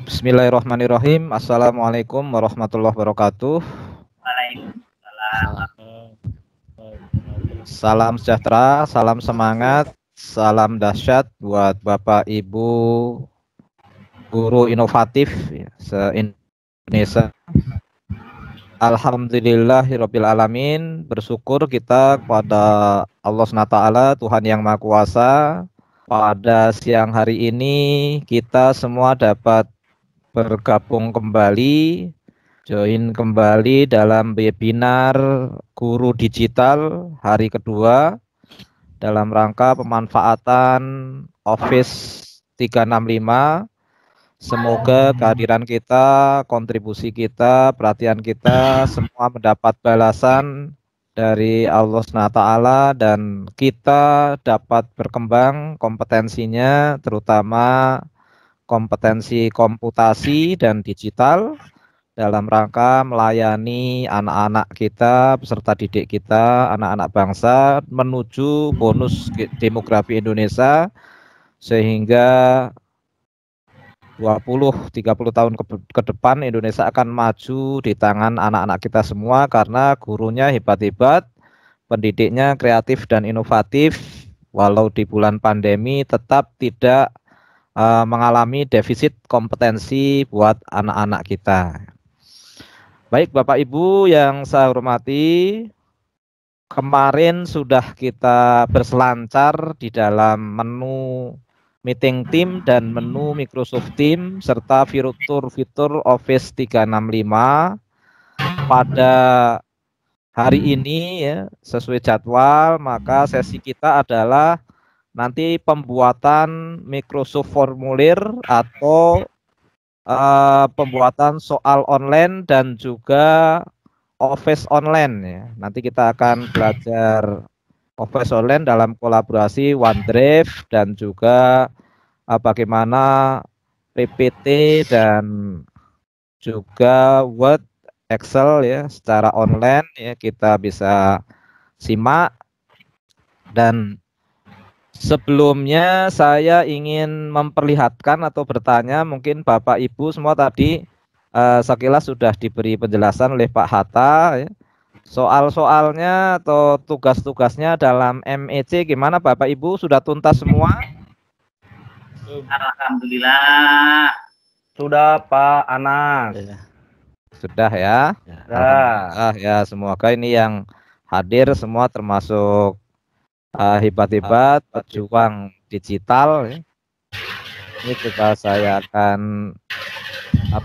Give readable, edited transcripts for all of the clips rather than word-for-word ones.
Bismillahirrahmanirrahim. Assalamualaikum warahmatullahi wabarakatuh. Waalaikumsalam. Salam sejahtera, salam semangat, salam dahsyat buat Bapak Ibu guru inovatif ya, se-Indonesia. Alhamdulillahirabbil alamin. Bersyukur kita kepada Allah SWT, Tuhan yang Maha Kuasa. Pada siang hari ini kita semua dapat bergabung kembali, join kembali dalam webinar Guru Digital hari kedua dalam rangka pemanfaatan Office 365. Semoga kehadiran kita, kontribusi kita, perhatian kita semua mendapat balasan dari Allah SWT dan kita dapat berkembang kompetensinya, terutama kompetensi komputasi dan digital dalam rangka melayani anak-anak kita, peserta didik kita, anak-anak bangsa menuju bonus demografi Indonesia, sehingga 20-30 tahun ke depan Indonesia akan maju di tangan anak-anak kita semua karena gurunya hebat-hebat, pendidiknya kreatif dan inovatif, walau di bulan pandemi tetap tidak mengalami defisit kompetensi buat anak-anak kita. Baik Bapak Ibu yang saya hormati, kemarin sudah kita berselancar di dalam menu meeting team dan menu Microsoft Teams serta fitur Office 365. Pada hari ini ya, sesuai jadwal, maka sesi kita adalah nanti pembuatan Microsoft Formulir atau pembuatan soal online dan juga Office online ya. Nanti kita akan belajar Office online dalam kolaborasi OneDrive dan juga bagaimana PPT dan juga Word, Excel ya secara online ya kita bisa simak. Dan sebelumnya saya ingin memperlihatkan atau bertanya, mungkin Bapak Ibu semua tadi sekilas sudah diberi penjelasan oleh Pak Hatta ya. Soal-soalnya atau tugas-tugasnya dalam MEC gimana Bapak Ibu, sudah tuntas semua? Alhamdulillah. Sudah Pak Anas. Sudah ya. Alhamdulillah ya, semoga ini yang hadir semua termasuk hebat-hebat pejuang digital ya. Ini coba saya akan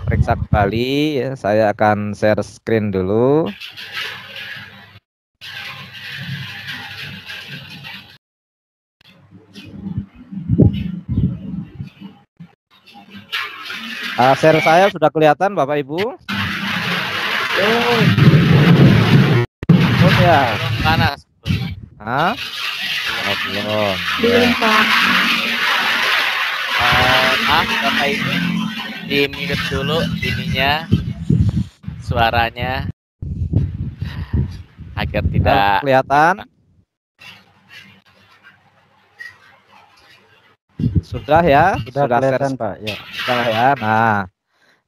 periksa kembali ya. Saya akan share screen dulu. Share saya sudah kelihatan Bapak Ibu? Oh ya. Panas. Hah? Oh, belum. Belum Pak. Maaf Bapak Ibu, di mute dulu ininya, suaranya agar tidak kelihatan. Sudah ya? Sudah kelihatan Pak ya. Sudah ya. Nah,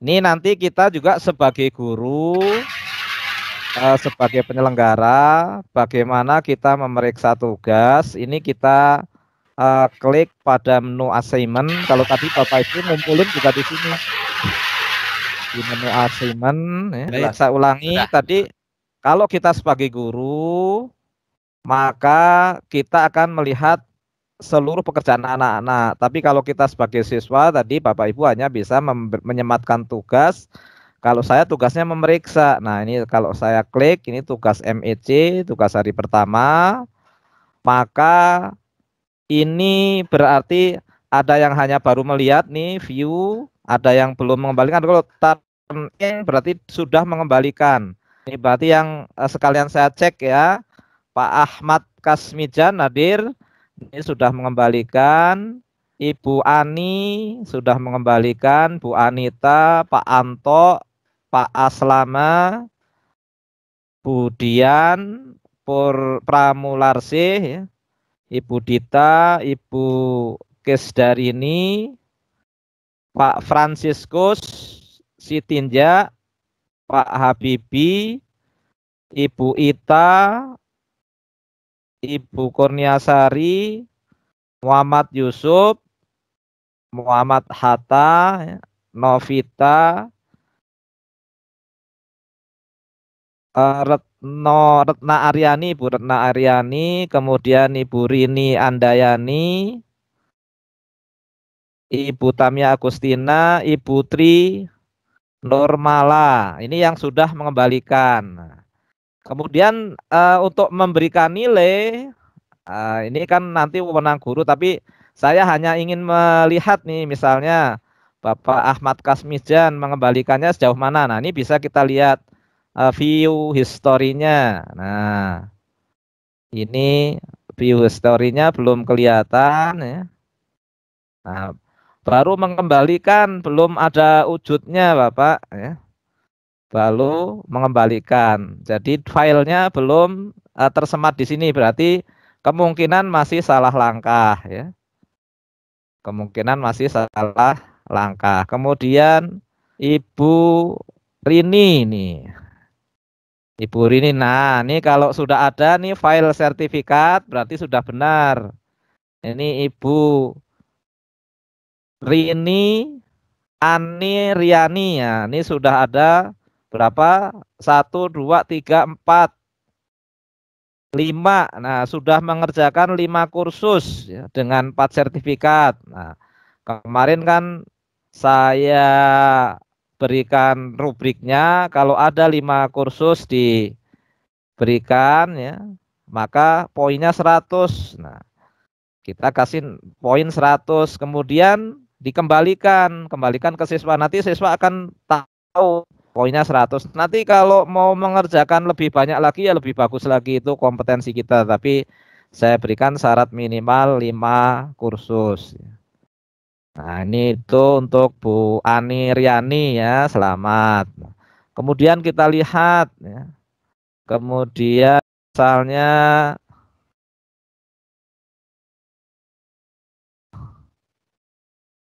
ini nanti kita juga sebagai guru, sebagai penyelenggara, bagaimana kita memeriksa tugas. Ini kita klik pada menu assignment. Kalau tadi Bapak Ibu ngumpulin juga di sini. Di menu assignment ya. Saya ulangi tadi, kalau kita sebagai guru, maka kita akan melihat seluruh pekerjaan anak-anak. Tapi kalau kita sebagai siswa tadi Bapak Ibu hanya bisa menyematkan tugas. Kalau saya tugasnya memeriksa. Nah, ini kalau saya klik ini tugas MEC, tugas hari pertama, maka ini berarti ada yang hanya baru melihat nih view, ada yang belum mengembalikan. Kalau turn in berarti sudah mengembalikan. Ini berarti yang sekalian saya cek ya, Pak Ahmad Kasmijan hadir. Ini sudah mengembalikan, Ibu Ani sudah mengembalikan, Bu Anita, Pak Anto, Pak Aslama, Bu Dian, Pramularsi, ya. Ibu Dita, Ibu Kesdarini, Pak Fransiskus Sitinja, Pak Habibie, Ibu Ita, Ibu Kurniasari, Muhammad Yusuf, Muhammad Hatta, ya, Novita, Retna Aryani, Ibu Retna Aryani, kemudian Ibu Rini Andayani, Ibu Tamia Agustina, Ibu Tri Nurmala. Ini yang sudah mengembalikan. Kemudian untuk memberikan nilai, ini kan nanti wewenang guru, tapi saya hanya ingin melihat nih, misalnya Bapak Ahmad Kasmijan mengembalikannya sejauh mana. Nah, ini bisa kita lihat view historinya. Nah, ini view historinya belum kelihatan ya. Nah, baru mengembalikan belum ada wujudnya Bapak ya. Baru mengembalikan. Jadi filenya belum tersemat di sini, berarti kemungkinan masih salah langkah ya. Kemungkinan masih salah langkah. Kemudian Ibu Rini nih. Ibu Rini, nah ini kalau sudah ada nih file sertifikat berarti sudah benar. Ini Ibu Rini Ani Riani ya. Ini sudah ada berapa? 1, 2, 3, 4, 5. Nah, sudah mengerjakan 5 kursus ya, dengan 4 sertifikat. Nah, kemarin kan saya berikan rubriknya, kalau ada 5 kursus diberikan ya, maka poinnya 100. Nah, kita kasih poin 100, kemudian kembalikan ke siswa. Nanti siswa akan tahu poinnya 100. Nanti kalau mau mengerjakan lebih banyak lagi ya lebih bagus lagi, itu kompetensi kita. Tapi saya berikan syarat minimal 5 kursus. Nah, ini itu untuk Bu Ani Riani ya, selamat. Kemudian kita lihat ya. Kemudian misalnya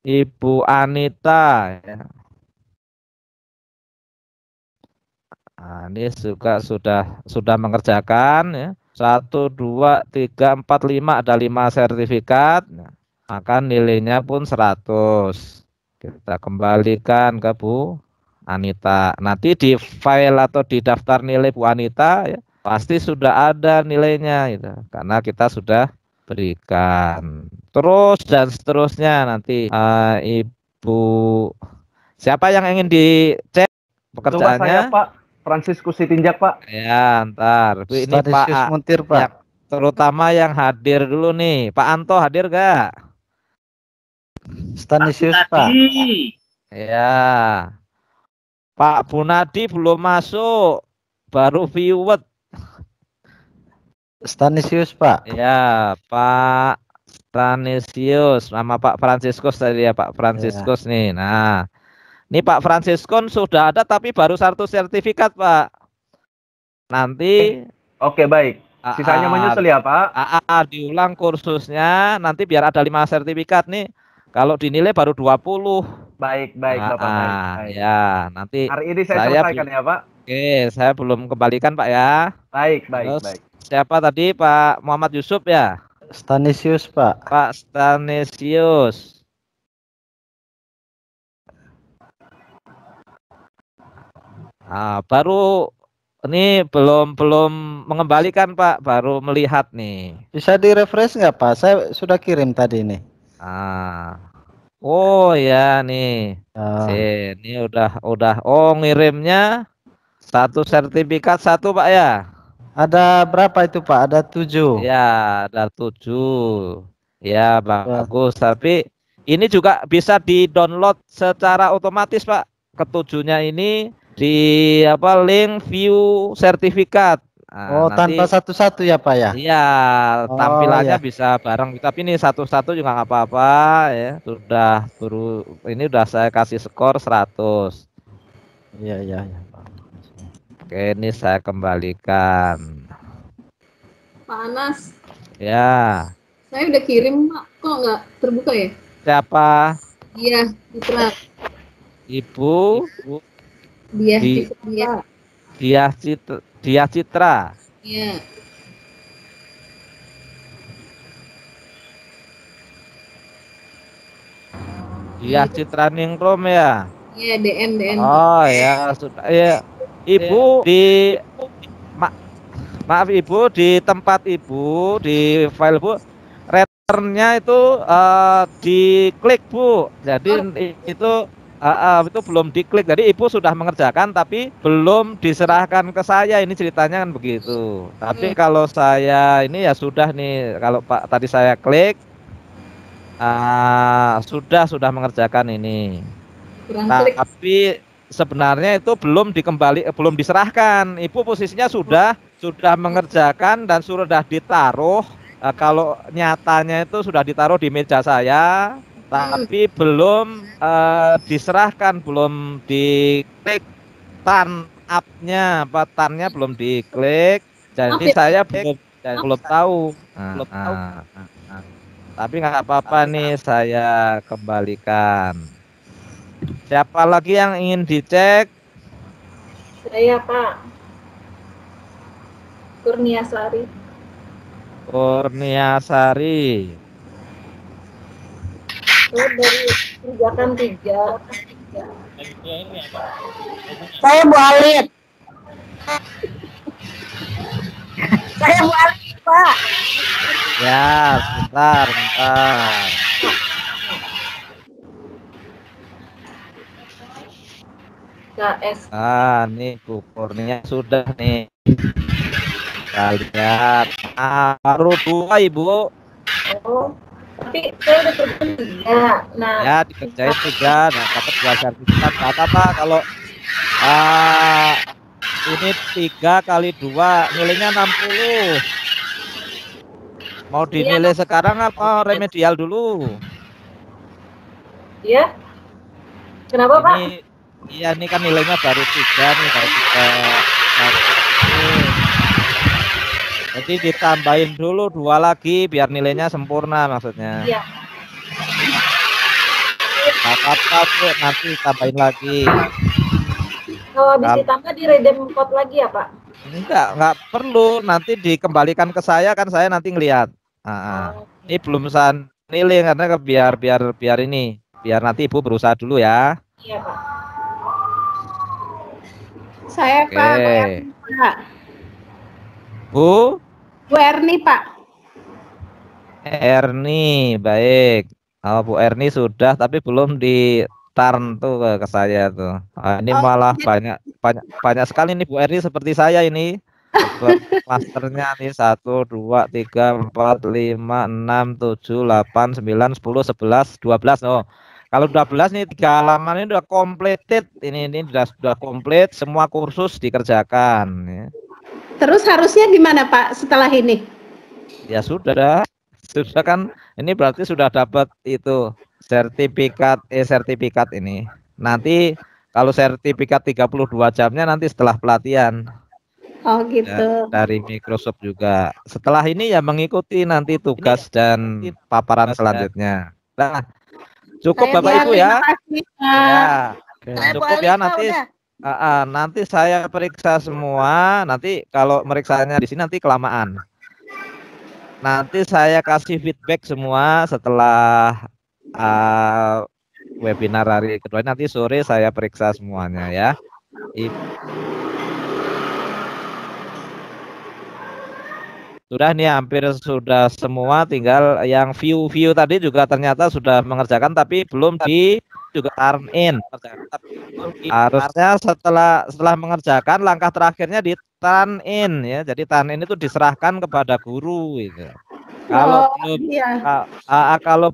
Ibu Anita ya. Nah, ini juga sudah mengerjakan ya. 1, 2, 3, 4, 5, ada 5 sertifikat. Nah, maka nilainya pun 100. Kita kembalikan ke Bu Anita. Nanti di file atau di daftar nilai Bu Anita ya, pasti sudah ada nilainya gitu. Karena kita sudah berikan. Terus dan seterusnya nanti Ibu siapa yang ingin dicek pekerjaannya? Saya Pak Fransiskus Sitinjak Pak. Ya, ntar. Ini Pak Stanisius Muntir Pak. yang terutama yang hadir dulu nih. Pak Anto hadir gak? Stanisius Pak. Ya. Pak Bunadi belum masuk. Baru viewed. Stanisius Pak. Ya, Pak Stanisius. Nama Pak Fransiskus tadi ya, Pak Fransiskus nih. Nah, ini Pak Fransiskus sudah ada tapi baru 1 sertifikat, Pak. Nanti Oke, baik. Sisanya menyusul ya, Pak. Diulang kursusnya, nanti biar ada 5 sertifikat nih. Kalau dinilai baru 20. Baik, Bapak. Baik. Ya, nanti hari ini saya selesaikan ya, Pak. Oke, saya belum kembalikan, Pak ya. Baik. Terus, siapa tadi, Pak Muhammad Yusuf ya? Stanisius, Pak. Pak Stanisius. Nah, baru ini belum mengembalikan Pak, baru melihat nih. Bisa di-refresh nggak Pak? Saya sudah kirim tadi nih. Oh ya nih. Ini udah. Oh, ngirimnya 1 sertifikat 1 Pak ya. Ada berapa itu Pak? Ada 7. Ya, ada 7. Ya, bagus. Tapi ini juga bisa di-download secara otomatis Pak. Ketujuhnya ini di link view sertifikat. Nah, tanpa satu-satu ya Pak ya? Iya, tampilannya bisa bareng. Tapi ini satu-satu juga nggak apa-apa ya. Ini udah saya kasih skor 100. Iya. Oke, ini saya kembalikan. Pak Anas. Ya. Saya udah kirim Pak, kok nggak terbuka ya? Siapa? Iya, Citra. Ibu Dia, Di- dia. Dia Citra. Iya. Dia Citra Ningrum ya. Iya, DM. Oh ya, sudah ya. Ibu maaf Ibu, di tempat Ibu di file Bu, returnnya itu diklik Bu. Jadi itu belum diklik. Jadi Ibu sudah mengerjakan tapi belum diserahkan ke saya. Ini ceritanya kan begitu. Tapi kalau saya ini ya sudah nih. Kalau Pak tadi saya klik, sudah mengerjakan ini. Tapi sebenarnya itu belum diserahkan. Ibu posisinya sudah mengerjakan dan sudah ditaruh. Kalau nyatanya itu sudah ditaruh di meja saya, tapi belum diserahkan, belum diklik tan up-nya, batannya belum diklik. Jadi saya belum tahu. Tapi nggak apa-apa nih, saya kembalikan. Siapa lagi yang ingin dicek? Saya, Pak. Kurniasari. Saya dari kerjakan 3. Saya Bu Alit. Saya Bu Alit, Pak. Ya, bentar. KS. Nih ukurnya sudah nih. Kita lihat. Baru 2 Ibu. Oh, tapi saya udah kerjain 3. Nah, Ya, dikerjain 3. Nah, dapat 2 sertifikat. Nggak apa-apa kalau ini 3 kali 2 nilainya 60. Mau dinilai sekarang apa remedial dulu? Iya. Kenapa, Pak? Iya, ini kan nilainya baru 3 nih, baru 3. Jadi ditambahin dulu 2 lagi biar nilainya sempurna maksudnya. Iya. Apa-apa Bu, nanti tambahin lagi. Kalau habis ditambah di redeem code lagi ya, Pak? Enggak perlu, nanti dikembalikan ke saya kan, saya nanti ngelihat. Ini belum saya nilai karena biar ini, biar nanti Ibu berusaha dulu ya. Iya, Pak. Saya Pak. Bu Erni, Pak. Erni, baik. Oh, Bu Erni sudah, tapi belum di turn tuh ke saya tuh. Ini malah banyak sekali nih Bu Erni seperti saya ini. Masternya nih 1, 2, 3, 4, 5, 6, 7, 8, 9, 10, 11, 12. Oh, kalau 12 nih 3 halaman ini udah completed. Ini sudah komplit, semua kursus dikerjakan. Ya. Terus harusnya gimana Pak setelah ini? Ya sudah kan. Ini berarti sudah dapat itu sertifikat ini. Nanti kalau sertifikat 32 jamnya nanti setelah pelatihan. Oh gitu. Ya, dari Microsoft juga. Setelah ini ya mengikuti nanti tugas dan paparan selanjutnya. Nah, cukup Bapak Ibu ya. Ya, cukup ya nanti. Nanti saya periksa semua. Nanti kalau meriksanya di sini nanti kelamaan. Nanti saya kasih feedback semua setelah webinar hari kedua. Nanti sore saya periksa semuanya ya. Sudah nih hampir sudah semua, tinggal yang view tadi juga ternyata sudah mengerjakan tapi belum di juga turn in. Harusnya setelah mengerjakan langkah terakhirnya di turn in ya. Jadi turn in itu diserahkan kepada guru gitu. Kalau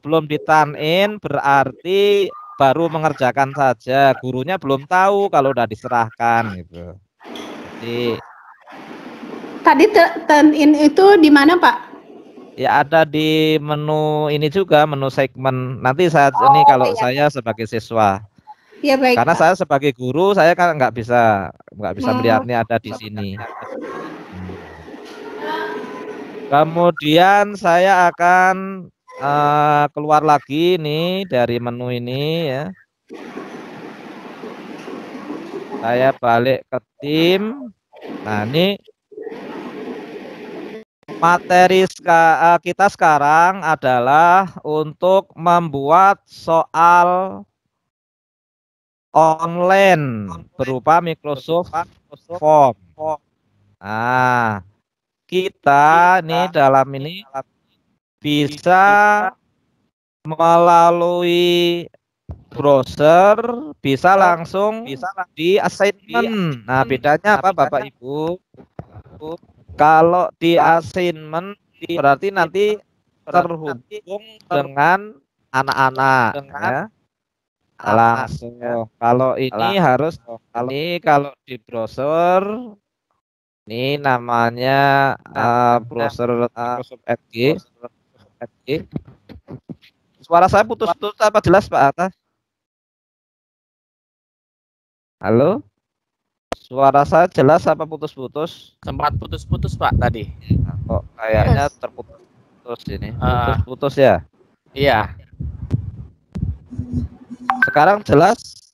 belum di turn in berarti baru mengerjakan saja. Gurunya belum tahu kalau udah diserahkan gitu. Jadi tadi turn in itu di mana Pak? Ya ada di menu ini juga, menu segmen. Nanti ini kalau saya sebagai siswa. Ya, baik, karena Pak. Saya sebagai guru saya kan nggak bisa melihatnya ada di sini. Kemudian saya akan keluar lagi nih dari menu ini ya. Saya balik ke tim. Nah, ini materi kita sekarang adalah untuk membuat soal online berupa Microsoft Form. Nah, kita nih dalam ini bisa melalui browser, bisa langsung di assignment. Nah, bedanya apa Bapak Ibu? Kalau di assignment berarti nanti terhubung dengan anak-anak ya. Langsung. Kalau ini harus ini kalau di browser ini namanya browser Microsoft Edge. Suara saya putus-putus apa jelas Pak Atas? Halo? Suara saya jelas apa putus-putus? Sempat putus-putus Pak tadi. Kok kayaknya terputus ini. Putus-putus ya? Iya. Sekarang jelas?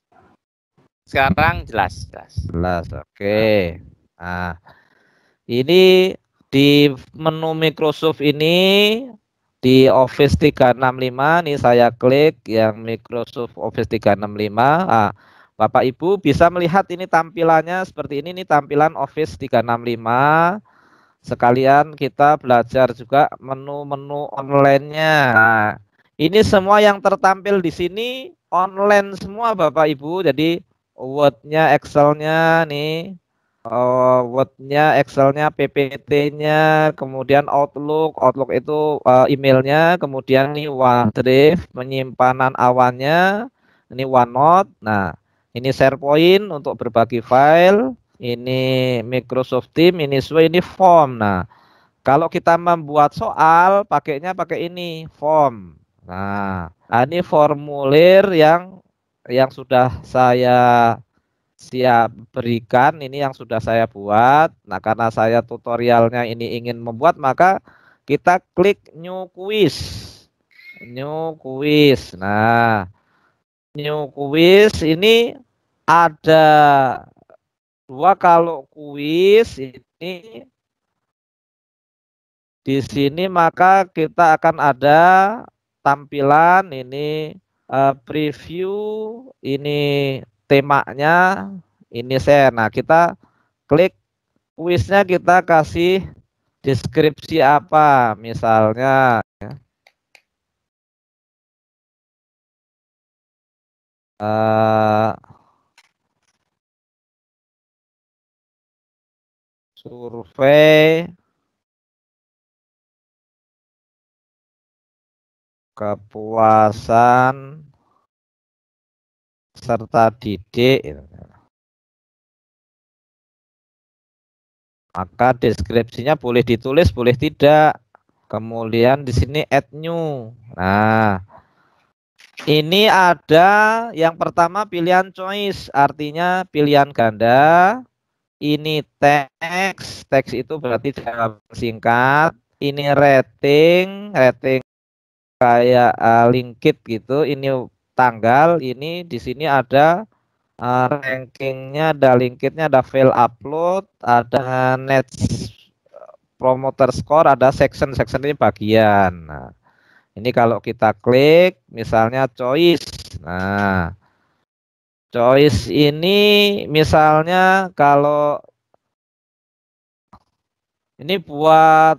Sekarang jelas. Jelas, oke. Nah, ini di menu Microsoft ini di Office 365 nih saya klik yang Microsoft Office 365. Nah, Bapak Ibu bisa melihat ini tampilannya seperti ini nih tampilan Office 365. Sekalian kita belajar juga menu-menu online-nya. Nah, ini semua yang tertampil di sini online semua Bapak Ibu. Jadi Word-nya, Excel-nya nih, Word-nya, Excel-nya, PPT-nya, kemudian Outlook itu emailnya, kemudian nih OneDrive, penyimpanan awannya, ini OneNote. Nah, ini SharePoint untuk berbagi file, ini Microsoft Teams, ini Sway, ini form. Nah, kalau kita membuat soal, pakainya pakai ini form. Nah, ini formulir yang sudah saya siap berikan, ini yang sudah saya buat. Nah, karena saya tutorialnya ini ingin membuat, maka kita klik new quiz. New quiz. Nah, new quiz ini ada dua. Kalau quiz ini di sini maka kita akan ada tampilan ini preview, ini temanya, ini share. Nah, kita klik kuisnya, kita kasih deskripsi apa misalnya ya. Survei kepuasan serta didik, maka deskripsinya boleh ditulis, boleh tidak. Kemudian di sini add new. Nah, ini ada yang pertama pilihan choice, artinya pilihan ganda. Ini teks itu berarti jawaban singkat. Ini rating kayak linked gitu. Ini tanggal, ini di sini ada rankingnya, ada linkitnya, ada file upload, ada net promoter score, ada section ini bagian. Nah, ini kalau kita klik misalnya choice. Nah, choice ini misalnya kalau ini buat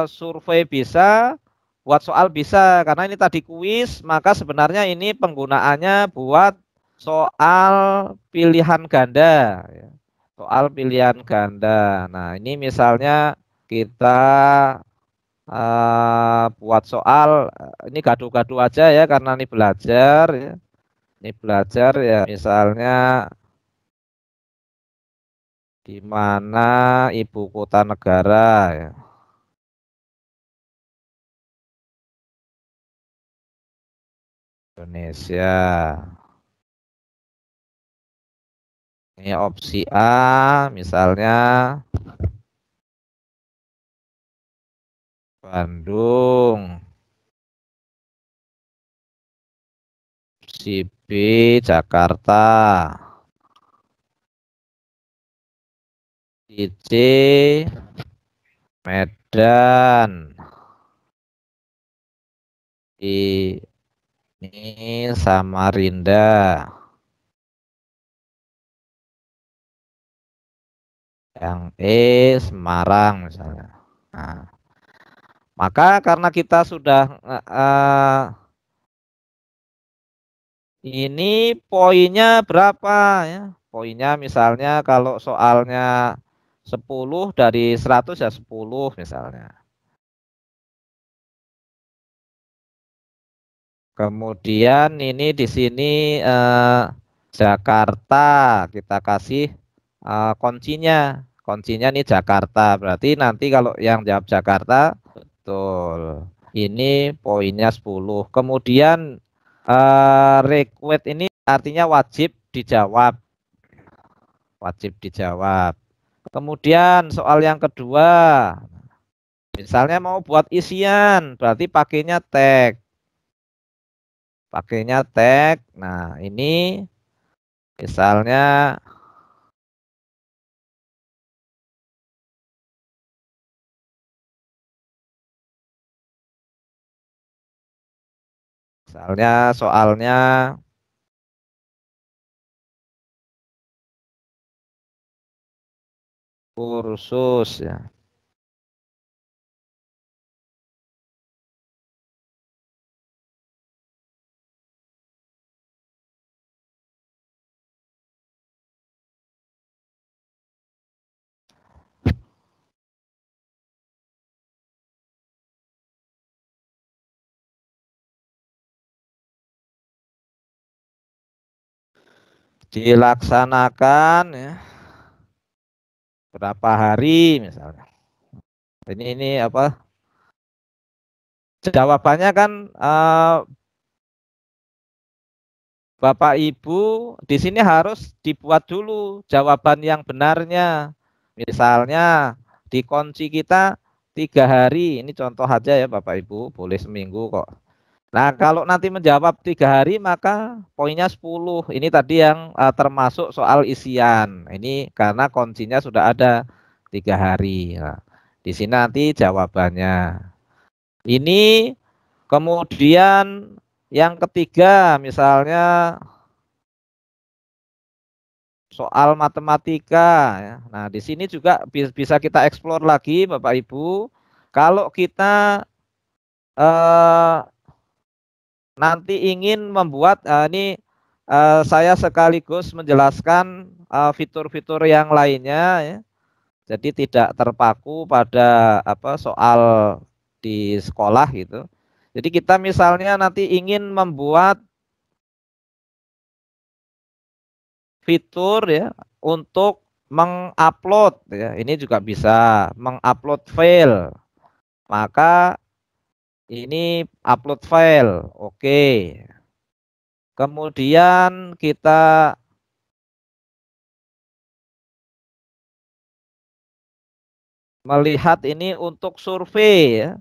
survei bisa, buat soal bisa, karena ini tadi kuis, maka sebenarnya ini penggunaannya buat soal pilihan ganda ya. Soal pilihan ganda. Nah, ini misalnya kita buat soal ini gaduh-gaduh aja ya, karena ini belajar ya. Ini belajar ya, misalnya di mana ibu kota negara ya. Indonesia. Ini opsi A misalnya Bandung. Opsi B Jakarta. Opsi C Medan. Ini Samarinda. Yang E Semarang misalnya. Nah, maka karena kita sudah ini poinnya berapa ya? Poinnya misalnya kalau soalnya 10 dari 100 ya 10 misalnya. Kemudian ini di sini Jakarta kita kasih kuncinya. Kuncinya nih Jakarta. Berarti nanti kalau yang jawab Jakarta betul. Ini poinnya 10. Kemudian request ini artinya wajib dijawab. Wajib dijawab. Kemudian soal yang kedua. Misalnya mau buat isian, berarti pakainya tag. Pakainya tag. Nah, ini misalnya soalnya kursus ya. Dilaksanakan ya. Berapa hari misalnya. Ini apa? Jawabannya kan Bapak Ibu di sini harus dibuat dulu jawaban yang benarnya. Misalnya di kunci kita 3 hari. Ini contoh aja ya Bapak Ibu, boleh seminggu kok. Nah, kalau nanti menjawab 3 hari maka poinnya 10. Ini tadi yang termasuk soal isian. Ini karena kuncinya sudah ada 3 hari. Nah, di sini nanti jawabannya. Ini kemudian yang ketiga misalnya soal matematika ya. Nah, di sini juga bisa kita eksplor lagi Bapak Ibu. Kalau kita eh, nanti ingin membuat ini saya sekaligus menjelaskan fitur-fitur yang lainnya ya. Jadi tidak terpaku pada apa soal di sekolah gitu. Jadi kita misalnya nanti ingin membuat fitur ya untuk mengupload ya. Ini juga bisa mengupload file. Maka ini upload file. Oke. Kemudian kita melihat ini untuk survei ya.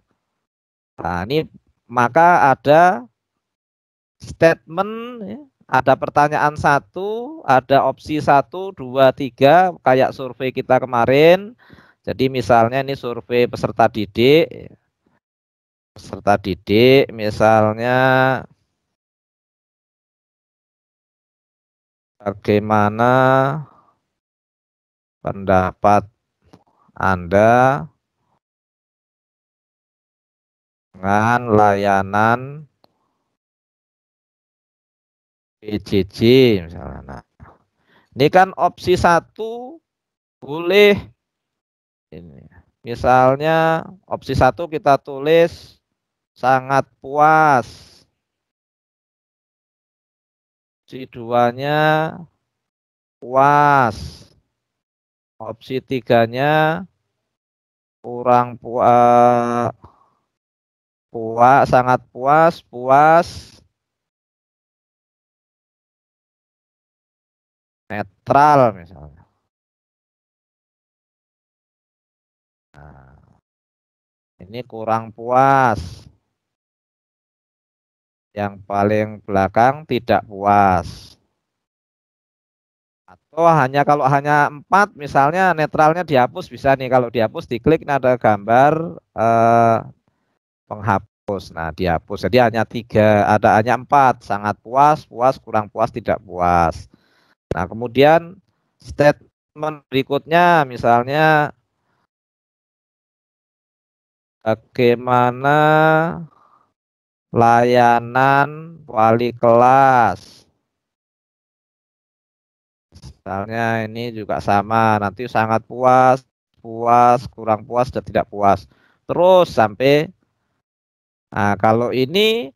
Nah, ini maka ada statement ya. Ada pertanyaan 1, ada opsi 1, 2, 3 kayak survei kita kemarin. Jadi misalnya ini survei peserta didik. Peserta didik misalnya bagaimana pendapat Anda dengan layanan PJJ misalnya. Nah, ini kan opsi 1 boleh ini. Misalnya opsi 1 kita tulis sangat puas. Opsi 2-nya puas. Opsi 3-nya kurang puas. Puas, sangat puas, puas, netral misalnya. Nah, ini kurang puas. Yang paling belakang tidak puas. Atau kalau hanya 4 misalnya netralnya dihapus bisa nih. Kalau dihapus diklik ini ada gambar penghapus. Nah, dihapus. Jadi hanya 3, ada hanya 4, sangat puas, puas, kurang puas, tidak puas. Nah, kemudian statement berikutnya misalnya bagaimana layanan wali kelas. Misalnya ini juga sama, nanti sangat puas, puas, kurang puas, dan tidak puas. Terus sampai, nah kalau ini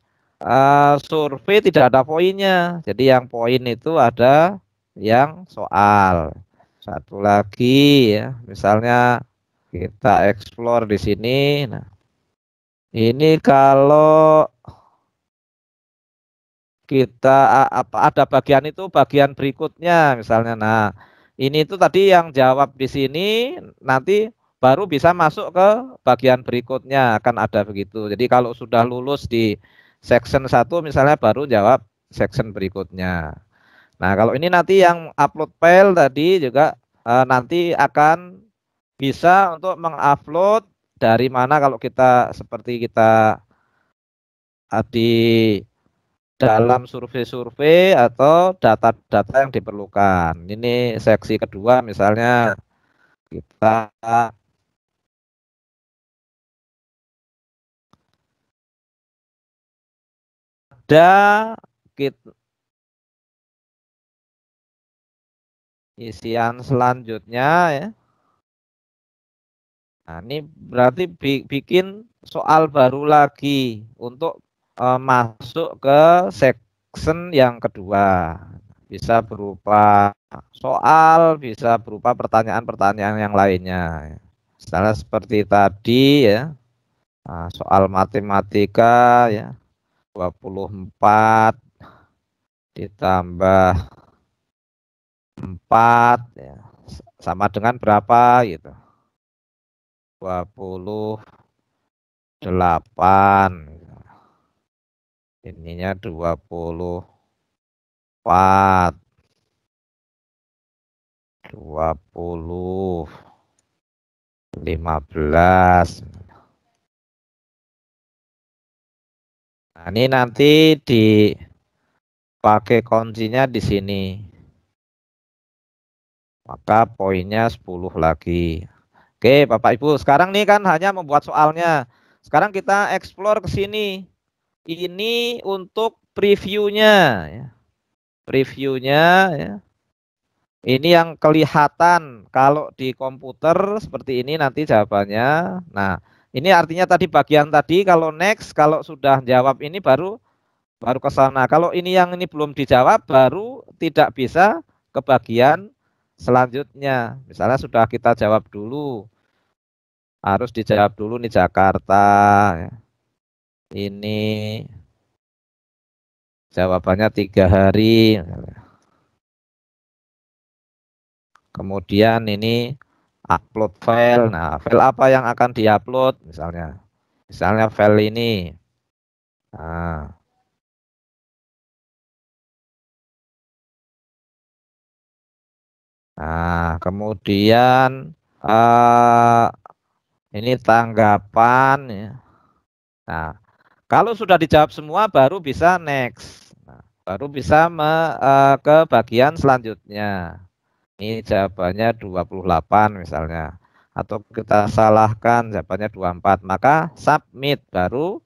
survei tidak ada poinnya. Jadi yang poin itu ada yang soal. Satu lagi ya, misalnya kita explore di sini. Nah, ini kalau kita ada bagian itu bagian berikutnya misalnya. Nah, ini itu tadi yang jawab di sini nanti baru bisa masuk ke bagian berikutnya akan ada begitu. Jadi kalau sudah lulus di section 1 misalnya baru jawab section berikutnya. Nah, kalau ini nanti yang upload file tadi juga nanti akan bisa untuk mengupload dari mana kalau kita seperti kita di dalam survei-survei atau data-data yang diperlukan. Ini seksi kedua misalnya kita ada isian selanjutnya ya. Nah, ini berarti bikin soal baru lagi untuk masuk ke section yang kedua. Bisa berupa soal, bisa berupa pertanyaan-pertanyaan yang lainnya. Misalnya seperti tadi ya, soal matematika ya, 24 ditambah 4 ya, sama dengan berapa gitu. 28. Ininya 24. 20. 15. Nah, ini nanti dipakai kuncinya di sini. Maka poinnya 10 lagi. Oke, Bapak Ibu, sekarang nih kan hanya membuat soalnya. Sekarang kita explore ke sini. Ini untuk previewnya ya. Previewnya ya. Ini yang kelihatan kalau di komputer seperti ini nanti jawabannya. Nah, ini artinya tadi bagian tadi kalau next kalau sudah jawab ini baru ke sana. Kalau ini yang ini belum dijawab baru tidak bisa ke bagian selanjutnya. Misalnya sudah kita jawab dulu. Harus dijawab dulu nih Jakarta. Ini jawabannya 3 hari. Kemudian ini upload file. Nah, file apa yang akan diupload misalnya? Misalnya file ini. Nah, kemudian ini tanggapan ya. Nah, kalau sudah dijawab semua baru bisa next. Nah, baru bisa ke bagian selanjutnya. Ini jawabannya 28 misalnya. Atau kita salahkan jawabannya 24. Maka submit baru.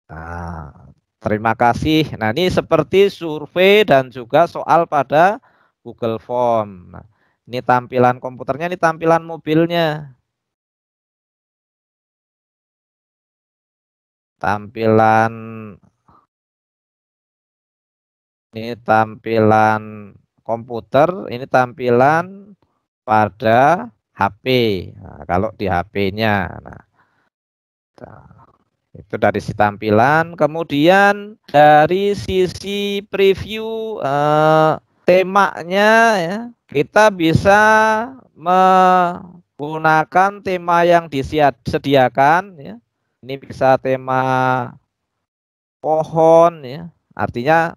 Nah, terima kasih. Nah, ini seperti survei dan juga soal pada Google Form. Nah, ini tampilan komputernya, ini tampilan mobilnya. Tampilan ini tampilan komputer, ini tampilan pada HP. Nah, kalau di HP-nya. Nah, itu dari sisi tampilan. Kemudian dari sisi preview temanya ya, kita bisa menggunakan tema yang disediakan ya. Ini bisa tema pohon ya. Artinya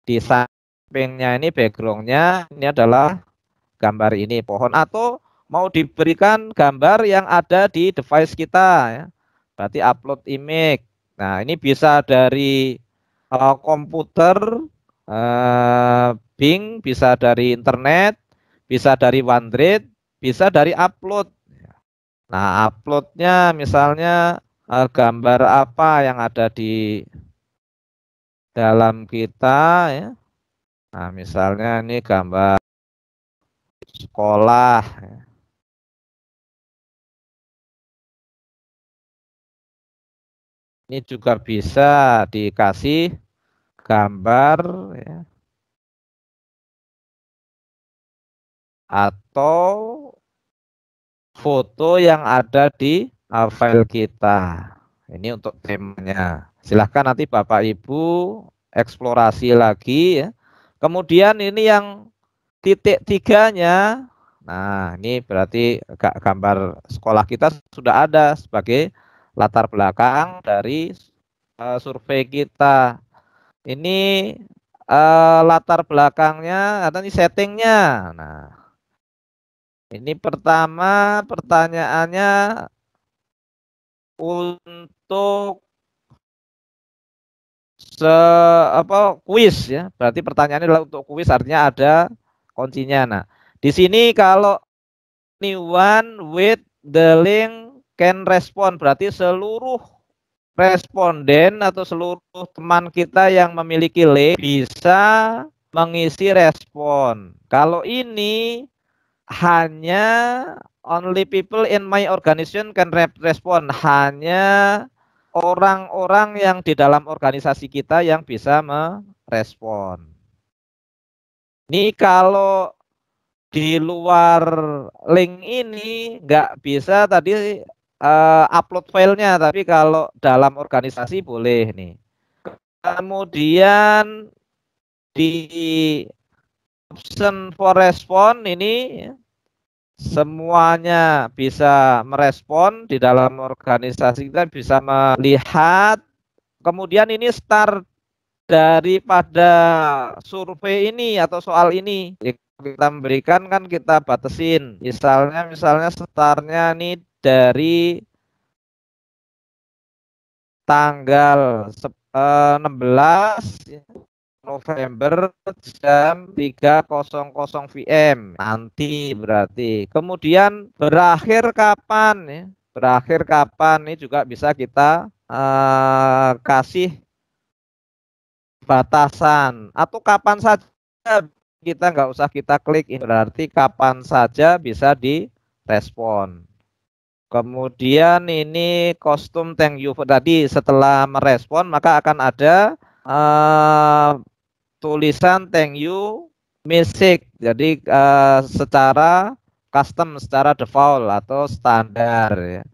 di sampingnya ini backgroundnya ini adalah gambar ini pohon, atau mau diberikan gambar yang ada di device kita ya. Berarti upload image. Nah, ini bisa dari komputer, Bing, bisa dari internet, bisa dari OneDrive, bisa dari upload. Nah, uploadnya misalnya gambar apa yang ada di dalam kita ya. Nah, misalnya ini gambar sekolah. Ini juga bisa dikasih gambar ya, atau foto yang ada di file kita. Ini untuk temanya. Silahkan nanti Bapak Ibu eksplorasi lagi ya. Kemudian ini yang titik 3-nya. Nah, ini berarti gambar sekolah kita sudah ada sebagai latar belakang dari survei kita. Ini latar belakangnya atau ini settingnya. Nah, ini pertama pertanyaannya untuk kuis ya. Berarti pertanyaannya adalah untuk kuis, artinya ada kuncinya. Nah, di sini kalau anyone with the link can respond, berarti seluruh responden atau seluruh teman kita yang memiliki link bisa mengisi respon. Kalau ini hanya only people in my organization can respond, hanya orang-orang yang di dalam organisasi kita yang bisa merespon. Ini kalau di luar link ini nggak bisa tadi upload filenya, tapi kalau dalam organisasi boleh nih. Kemudian di option for respond ini semuanya bisa merespon di dalam organisasi kita, bisa melihat. Kemudian ini start daripada survei ini atau soal ini kita memberikan, kan kita batasin. Misalnya startnya ini dari tanggal 16 November jam 3.00 PM nanti berarti. Kemudian berakhir kapan ya? Berakhir kapan ini juga bisa kita kasih batasan, atau kapan saja, kita nggak usah kita klik, berarti kapan saja bisa direspon. Kemudian ini kostum thank you tadi, setelah merespon maka akan ada tulisan thank you message. Jadi secara custom, secara default atau standar ya.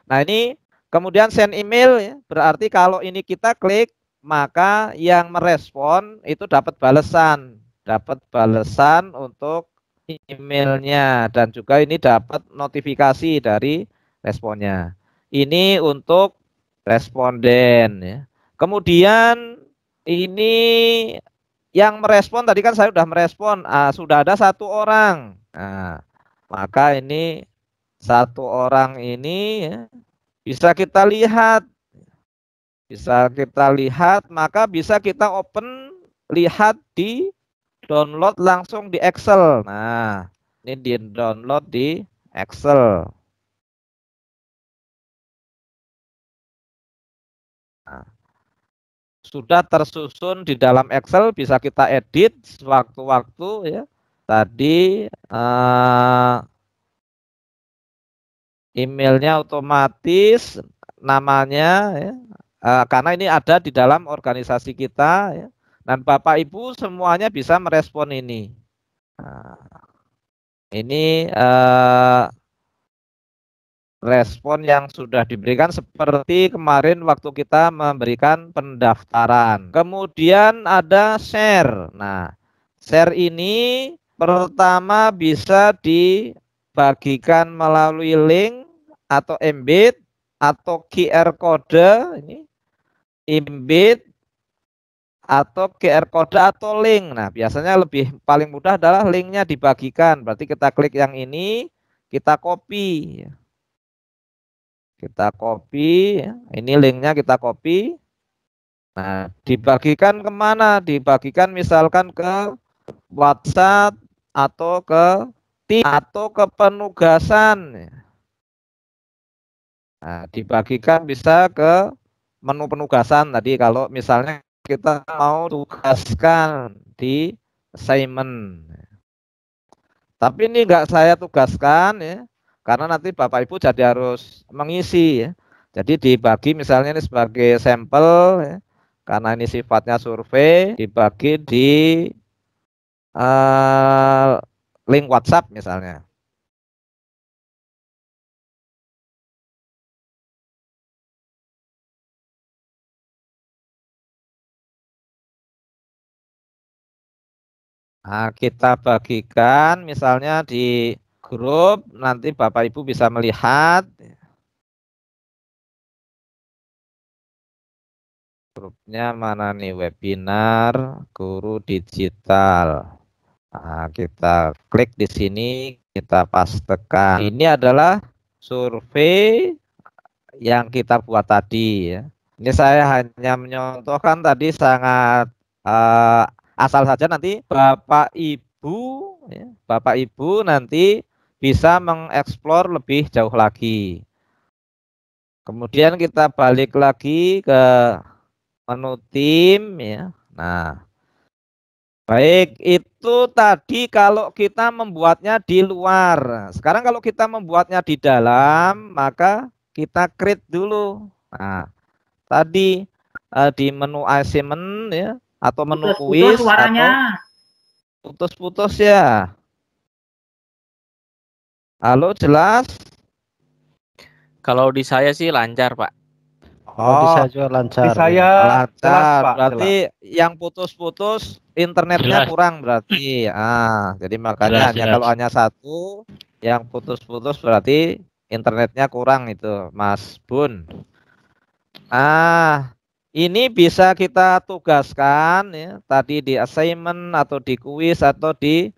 Nah, ini kemudian send email ya, berarti kalau ini kita klik maka yang merespon itu dapat balasan untuk emailnya, dan juga ini dapat notifikasi dari responnya. Ini untuk responden ya. Kemudian ini yang merespon tadi kan saya sudah merespon, sudah ada 1 orang. Nah, maka ini 1 orang ini ya, bisa kita lihat. Maka bisa kita open, lihat di download langsung di Excel. Nah, ini di download di Excel. Nah, sudah tersusun di dalam Excel, bisa kita edit sewaktu-waktu ya. Tadi emailnya otomatis, namanya ya. Karena ini ada di dalam organisasi kita ya, dan Bapak Ibu semuanya bisa merespon ini. Nah, ini respon yang sudah diberikan seperti kemarin waktu kita memberikan pendaftaran. Kemudian ada share. Nah, share ini pertama bisa dibagikan melalui link atau embed atau QR code ini. embed atau QR code atau link. Nah, biasanya paling mudah adalah linknya dibagikan. Berarti kita klik yang ini, kita copy. Kita copy, ini linknya kita copy. Nah, dibagikan kemana? Dibagikan misalkan ke WhatsApp atau ke tim atau ke penugasan. Nah, dibagikan bisa ke menu penugasan tadi kalau misalnya kita mau tugaskan di assignment. Tapi ini enggak saya tugaskan ya, karena nanti Bapak Ibu jadi harus mengisi ya. Jadi dibagi misalnya ini sebagai sampel ya, karena ini sifatnya survei, dibagi di link WhatsApp misalnya. Nah, kita bagikan misalnya di grup, nanti Bapak Ibu bisa melihat grupnya mana nih, webinar guru digital. Nah, kita klik di sini, kita pastekan. Ini adalah survei yang kita buat tadi ya. Ini saya hanya menyontohkan tadi sangat asal saja, nanti Bapak Ibu nanti bisa mengeksplor lebih jauh lagi. Kemudian kita balik lagi ke menu tim ya. Nah, baik, itu tadi kalau kita membuatnya di luar. Sekarang kalau kita membuatnya di dalam, maka kita create dulu. Nah, tadi di menu assignment ya, atau menu kuis, atau putus-putus ya. Halo, jelas? Kalau di saya sih lancar, Pak. Oh, di saya juga lancar. Di saya lancar. jelas, Pak. Berarti Jelas. yang putus-putus internetnya Jelas. kurang berarti. Jadi makanya Jelas, jelas. kalau hanya satu yang putus-putus berarti internetnya kurang itu, Mas Bun. Ini bisa kita tugaskan ya, tadi di assignment atau di kuis atau di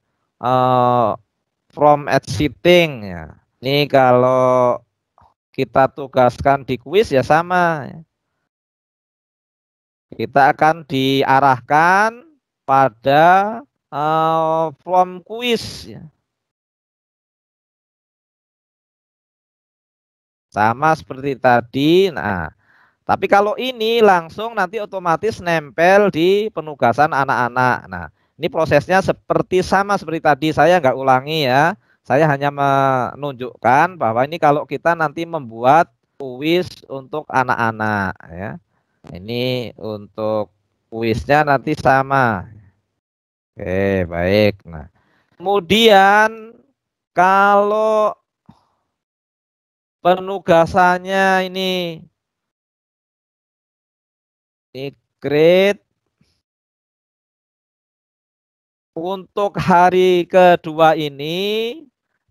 from exiting ya. Ini kalau kita tugaskan di kuis ya sama. Kita akan diarahkan pada from kuis ya. Sama seperti tadi. Nah, tapi kalau ini langsung nanti otomatis nempel di penugasan anak-anak. Nah, ini prosesnya seperti sama seperti tadi. Saya nggak ulangi ya. Saya hanya menunjukkan bahwa ini kalau kita nanti membuat kuis untuk anak-anak ya. Ini untuk kuisnya nanti sama. Oke, baik. Nah, kemudian kalau penugasannya ini grade untuk hari kedua ini,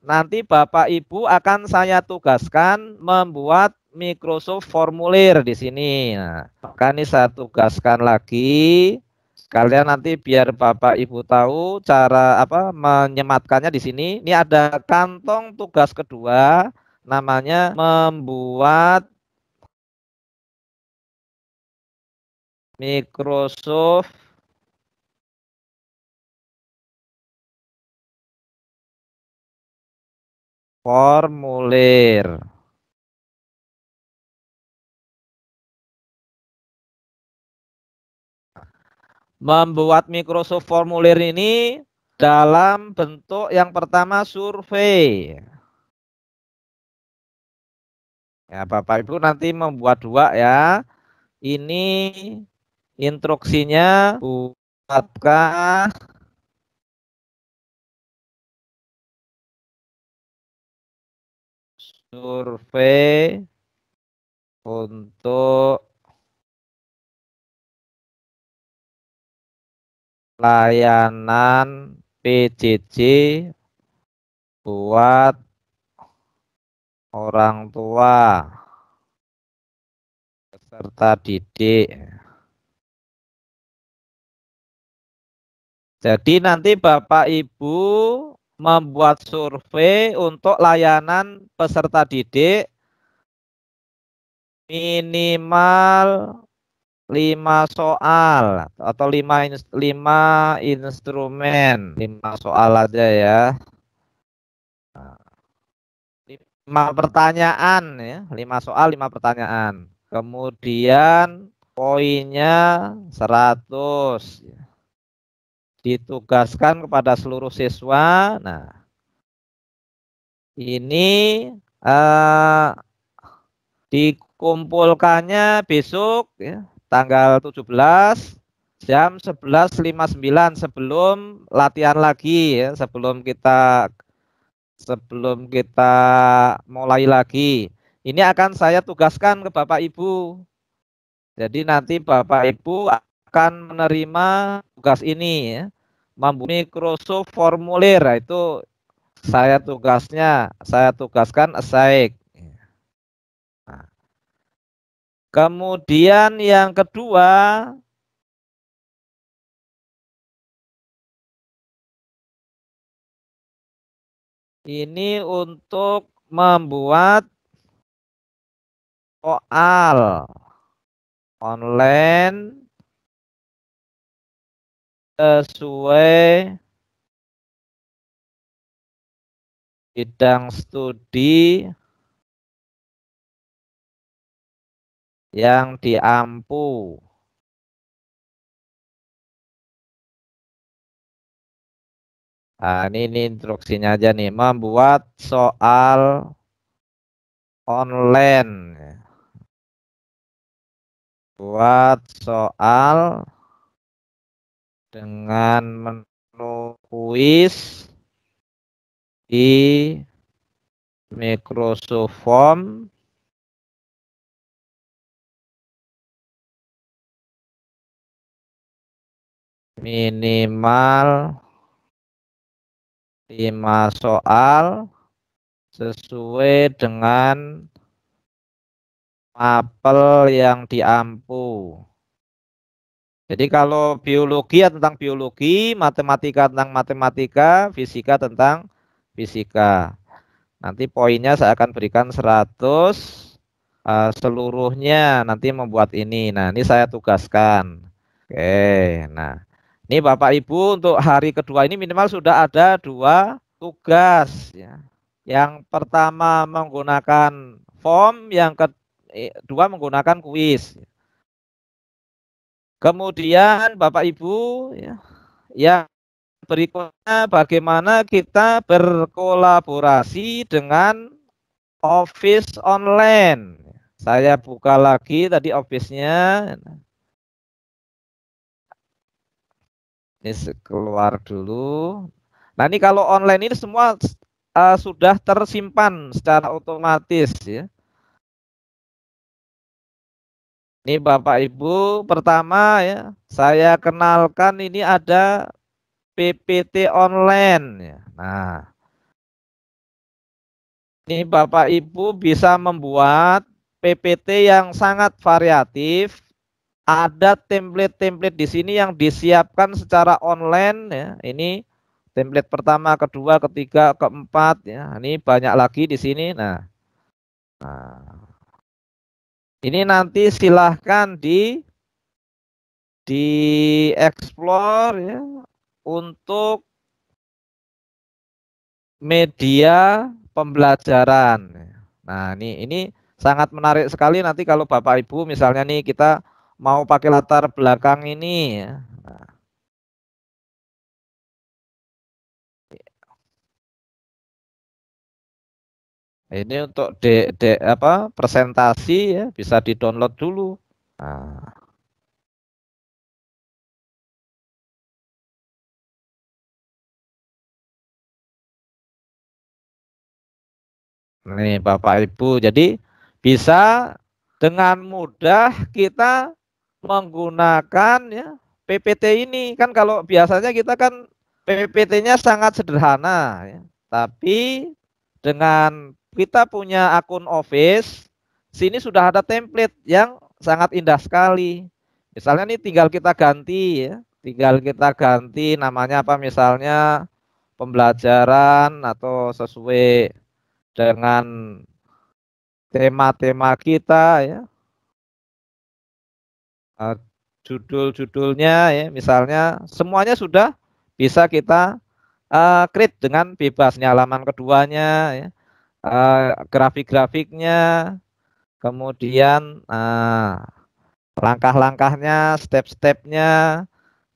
nanti Bapak Ibu akan saya tugaskan membuat Microsoft Formulir di sini. Nah, maka ini saya tugaskan lagi. Kalian nanti biar Bapak Ibu tahu cara menyematkannya di sini. Ini ada kantong tugas kedua, namanya membuat Microsoft Formulir. Membuat Microsoft Formulir ini dalam bentuk yang pertama survei. Ya, Bapak Ibu nanti membuat dua ya. Ini instruksinya buatkah survei untuk layanan PJJ buat orang tua peserta didik. Jadi nanti Bapak Ibu membuat survei untuk layanan peserta didik minimal 5 soal atau 5 instrumen, 5 soal aja ya. 5 pertanyaan ya, 5 soal 5 pertanyaan. Kemudian poinnya 100. Ditugaskan kepada seluruh siswa. Nah, ini dikumpulkannya besok ya, tanggal 17 jam 11.59 sebelum latihan lagi ya, sebelum kita mulai lagi. Ini akan saya tugaskan ke Bapak Ibu. Jadi nanti Bapak Ibu akan menerima tugas ini ya, membuat Microsoft formulir. Nah, itu saya tugaskan assign. Nah, kemudian yang kedua, ini untuk membuat soal online sesuai bidang studi yang diampu. Nah, ini instruksinya aja nih, membuat soal online. Buat soal dengan menu kuis di Microsoft Form minimal 5 soal sesuai dengan mapel yang diampu. Jadi kalau biologi ya tentang biologi, matematika tentang matematika, fisika tentang fisika. Nanti poinnya saya akan berikan 100 seluruhnya nanti membuat ini. Nah, ini saya tugaskan. Oke, nah. Ini Bapak Ibu untuk hari kedua ini minimal sudah ada 2 tugas ya. Yang pertama menggunakan form, yang kedua menggunakan kuis. Kemudian Bapak Ibu ya, yang berikutnya bagaimana kita berkolaborasi dengan Office online. Saya buka lagi tadi Office-nya. Ini keluar dulu. Nah, ini kalau online ini semua sudah tersimpan secara otomatis ya. Ini Bapak Ibu, pertama ya, saya kenalkan ini ada PPT online ya. Nah, ini Bapak Ibu bisa membuat PPT yang sangat variatif. Ada template-template di sini yang disiapkan secara online ya. Ini template pertama, kedua, ketiga, keempat ya. Ini banyak lagi di sini. Nah, ini nanti silahkan di-explore ya untuk media pembelajaran. Nah, ini sangat menarik sekali nanti kalau Bapak Ibu misalnya nih kita mau pakai latar belakang ini ya. Nah, ini untuk presentasi ya, bisa di-download dulu. Nah, nih Bapak Ibu, jadi bisa dengan mudah kita menggunakan ya PPT ini. Kan kalau biasanya kita kan PPT-nya sangat sederhana ya. Tapi dengan kita punya akun Office, sini sudah ada template yang sangat indah sekali. Misalnya nih tinggal kita ganti ya, tinggal kita ganti namanya apa misalnya pembelajaran atau sesuai dengan tema-tema kita ya. Judul-judulnya ya, misalnya semuanya sudah bisa kita create dengan bebas. Ini halaman keduanya ya, grafik-grafiknya, kemudian langkah-langkahnya, step-stepnya,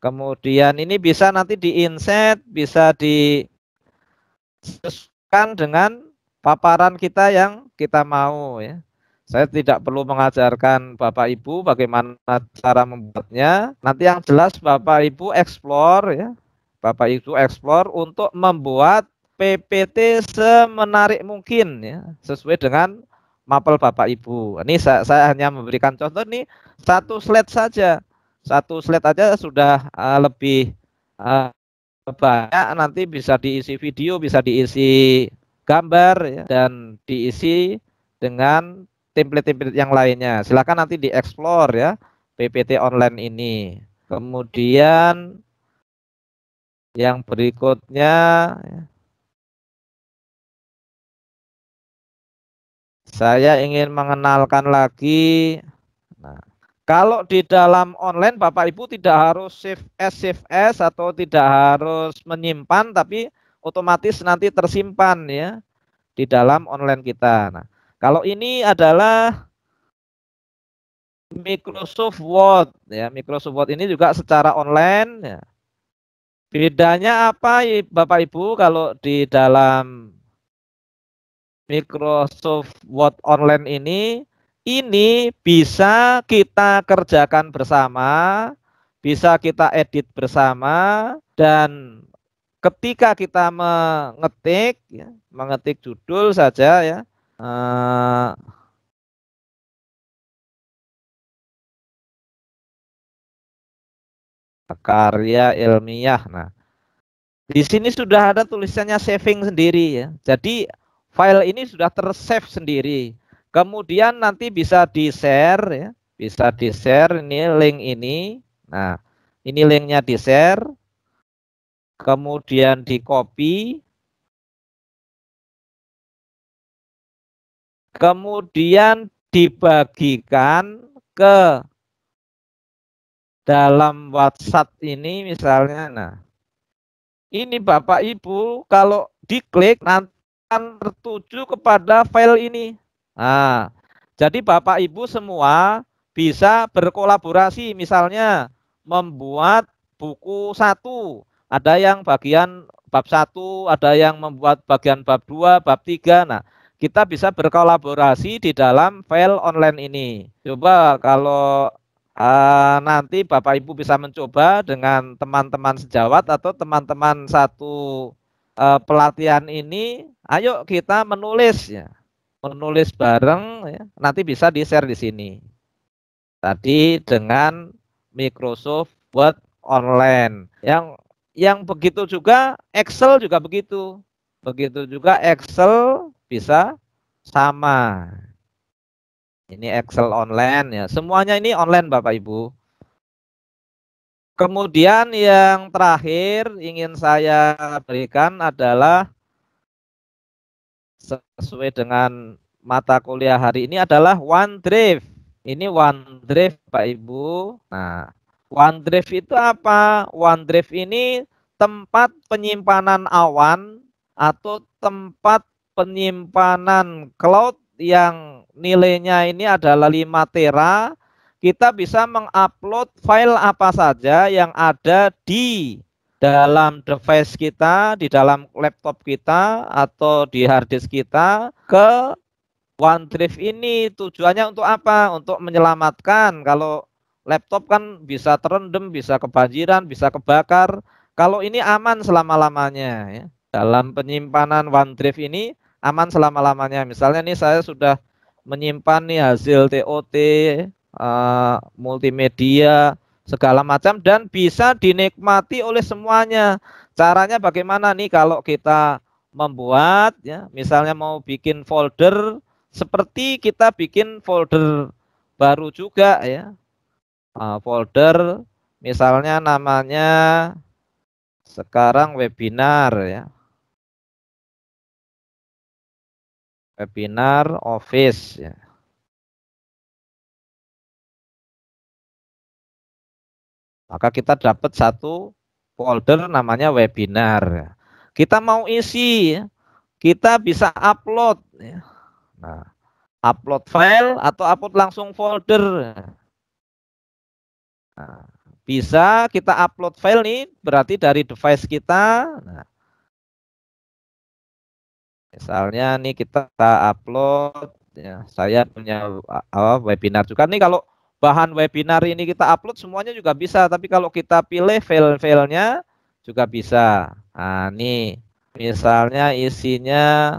kemudian ini bisa nanti di-inset, bisa disesuaikan dengan paparan kita yang kita mau ya. Saya tidak perlu mengajarkan Bapak Ibu bagaimana cara membuatnya. Nanti yang jelas Bapak Ibu explore ya. Bapak Ibu explore untuk membuat PPT semenarik mungkin ya, sesuai dengan mapel Bapak Ibu. Ini saya hanya memberikan contoh nih satu slide saja. Satu slide aja sudah lebih banyak, nanti bisa diisi video, bisa diisi gambar ya, dan diisi dengan template-template yang lainnya. Silakan nanti dieksplor ya PPT online ini. Kemudian yang berikutnya saya ingin mengenalkan lagi. Nah, kalau di dalam online Bapak Ibu tidak harus save as atau tidak harus menyimpan, tapi otomatis nanti tersimpan ya di dalam online kita. Nah, kalau ini adalah Microsoft Word ya. Microsoft Word ini juga secara online ya. Bedanya apa Bapak Ibu kalau di dalam Microsoft Word online ini bisa kita kerjakan bersama, bisa kita edit bersama, dan ketika kita mengetik ya, mengetik judul saja ya, karya ilmiah. Nah, di sini sudah ada tulisannya saving sendiri ya. Jadi file ini sudah tersave sendiri. Kemudian nanti bisa di-share ya, bisa di-share ini link ini. Nah, ini linknya di-share. Kemudian di-copy. Kemudian dibagikan ke dalam WhatsApp ini misalnya. Nah, ini Bapak Ibu kalau diklik nanti akan tertuju kepada file ini. Nah, jadi Bapak Ibu semua bisa berkolaborasi, misalnya membuat buku 1. Ada yang bagian bab 1, ada yang membuat bagian bab 2, bab 3. Nah, kita bisa berkolaborasi di dalam file online ini. Coba kalau nanti Bapak Ibu bisa mencoba dengan teman-teman sejawat atau teman-teman satu pelatihan ini, ayo kita menulis ya. Menulis bareng ya, nanti bisa di-share di sini. Tadi dengan Microsoft Word online. Yang begitu juga Excel juga begitu. Begitu juga Excel bisa sama. Ini Excel online ya. Semuanya ini online Bapak Ibu. Kemudian yang terakhir ingin saya berikan adalah sesuai dengan mata kuliah hari ini adalah OneDrive. Ini OneDrive Pak Ibu. Nah, OneDrive itu apa? OneDrive ini tempat penyimpanan awan atau tempat penyimpanan cloud yang nilainya ini adalah 5 tera. Kita bisa mengupload file apa saja yang ada di dalam device kita, di dalam laptop kita, atau di hard disk kita ke OneDrive ini. Tujuannya untuk apa? Untuk menyelamatkan. Kalau laptop kan bisa terendam, bisa kebanjiran, bisa kebakar. Kalau ini aman selama-lamanya ya. Dalam penyimpanan OneDrive ini aman selama-lamanya. Misalnya nih saya sudah menyimpan nih hasil TOT, multimedia, segala macam, dan bisa dinikmati oleh semuanya. Caranya bagaimana nih kalau kita membuat ya, misalnya mau bikin folder seperti kita bikin folder baru juga ya. Folder misalnya namanya sekarang webinar ya. Webinar Office ya. Maka kita dapat satu folder namanya webinar. Kita mau isi, kita bisa upload. Nah, upload file atau upload langsung folder. Nah, bisa kita upload file nih, berarti dari device kita. Nah, misalnya nih kita upload, ya, saya punya webinar juga nih. Kalau bahan webinar ini kita upload semuanya juga bisa, tapi kalau kita pilih file-filenya juga bisa. Nah, nih misalnya isinya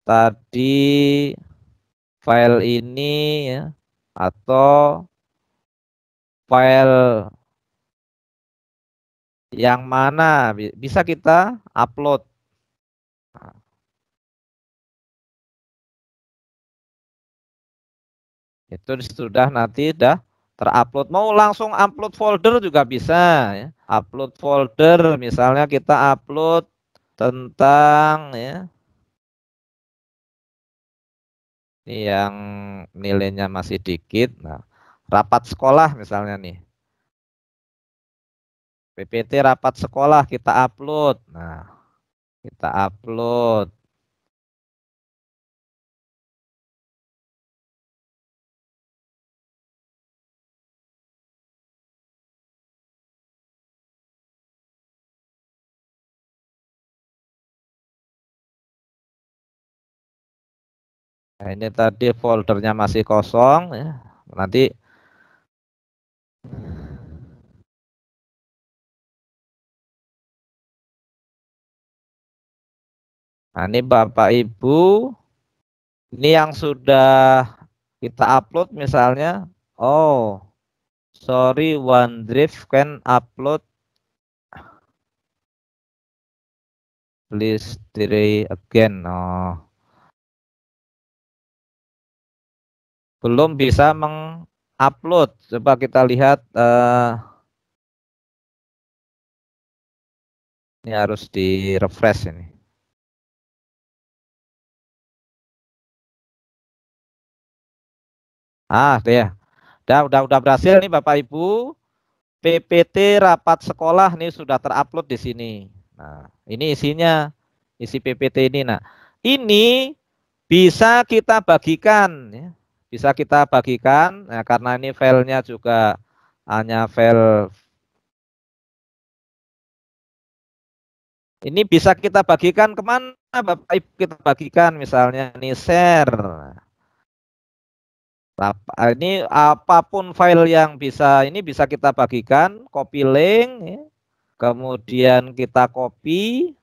tadi file ini ya, atau file yang mana bisa kita upload. Itu sudah nanti terupload. Mau langsung upload folder juga bisa ya. Upload folder misalnya kita upload tentang ya ini yang nilainya masih dikit. Nah, rapat sekolah misalnya nih. PPT rapat sekolah kita upload. Nah, kita upload. Nah, ini tadi foldernya masih kosong ya. Nanti nah, ini Bapak Ibu, ini yang sudah kita upload misalnya, oh, sorry, OneDrive can upload, please try again. Oh, belum bisa mengupload. Coba kita lihat, ini harus di refresh ini. Ya, udah berhasil nih Bapak Ibu. PPT rapat sekolah nih sudah terupload di sini. Nah, ini isinya, isi PPT ini. Nah, ini bisa kita bagikan, ya. Bisa kita bagikan. Nah, karena ini filenya juga hanya file. Ini bisa kita bagikan kemana, Bapak Ibu? Kita bagikan misalnya ini share. Ini apapun file yang bisa, ini bisa kita bagikan, copy link, ya. Kemudian kita copy,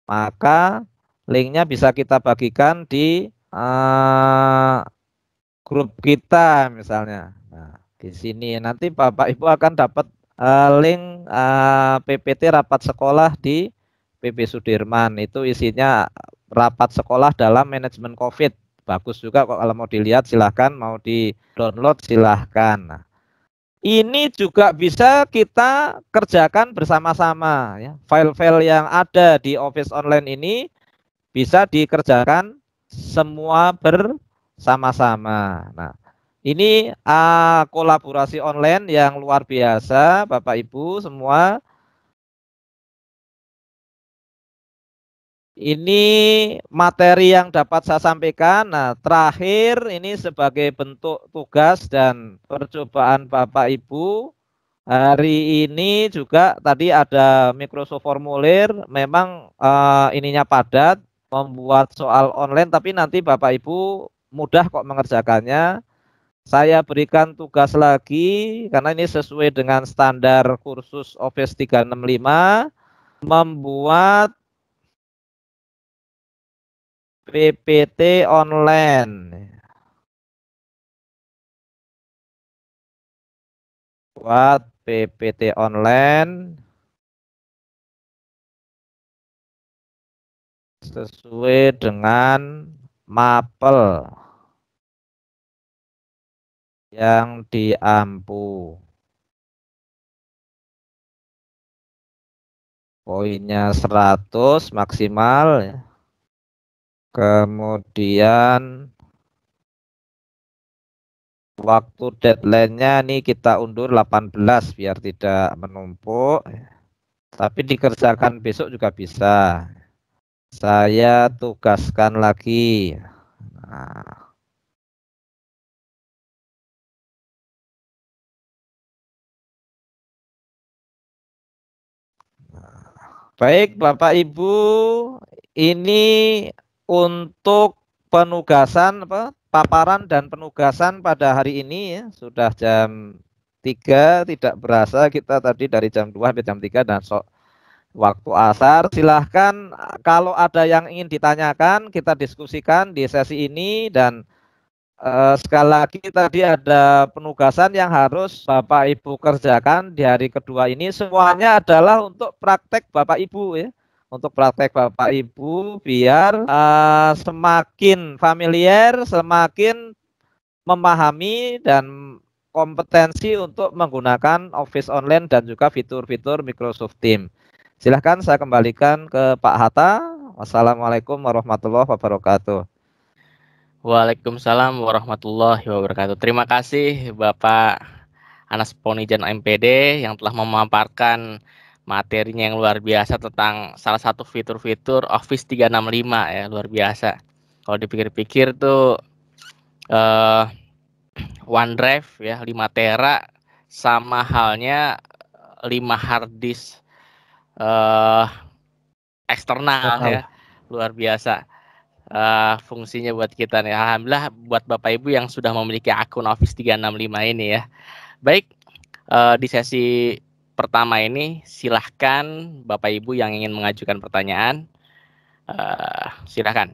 maka linknya bisa kita bagikan di grup kita misalnya. Nah, di sini nanti Bapak Ibu akan dapat link PPT rapat sekolah di PP Sudirman. Itu isinya rapat sekolah dalam manajemen COVID. Bagus juga kok, kalau mau dilihat silahkan, mau di download silahkan. Nah, ini juga bisa kita kerjakan bersama-sama ya. File-file yang ada di Office Online ini bisa dikerjakan semua bersama-sama. Nah, ini kolaborasi online yang luar biasa, Bapak Ibu semua. Ini materi yang dapat saya sampaikan. Nah, terakhir ini sebagai bentuk tugas dan percobaan Bapak Ibu. Hari ini juga tadi ada Microsoft Formulir, memang ininya padat, membuat soal online, tapi nanti Bapak Ibu mudah kok mengerjakannya. Saya berikan tugas lagi, karena ini sesuai dengan standar kursus Office 365, membuat PPT online. Buat PPT online sesuai dengan mapel. yang diampu. Poinnya 100 maksimal ya. Kemudian waktu deadline-nya nih kita undur 18 biar tidak menumpuk. Tapi dikerjakan besok juga bisa. Saya tugaskan lagi. Nah, baik Bapak Ibu, ini untuk penugasan paparan dan penugasan pada hari ini ya, sudah jam 3, tidak berasa kita tadi dari jam 2 sampai jam 3 dan waktu asar. Silahkan kalau ada yang ingin ditanyakan kita diskusikan di sesi ini. Dan sekali lagi tadi ada penugasan yang harus Bapak Ibu kerjakan di hari kedua ini. Semuanya adalah untuk praktek Bapak Ibu ya. Untuk praktek Bapak Ibu biar semakin familiar, semakin memahami dan kompetensi untuk menggunakan Office Online dan juga fitur-fitur Microsoft Teams. Silahkan saya kembalikan ke Pak Hatta. Wassalamualaikum warahmatullahi wabarakatuh. Waalaikumsalam warahmatullahi wabarakatuh. Terima kasih Bapak Anas Ponijan MPD yang telah memaparkan materinya yang luar biasa tentang salah satu fitur-fitur Office 365 ya, luar biasa. Kalau dipikir-pikir tuh OneDrive ya 5 tera sama halnya 5 hard disk eksternal ya, luar biasa. Fungsinya buat kita nih. Alhamdulillah buat Bapak Ibu yang sudah memiliki akun Office 365 ini ya. Baik, di sesi pertama ini silahkan Bapak Ibu yang ingin mengajukan pertanyaan, silahkan.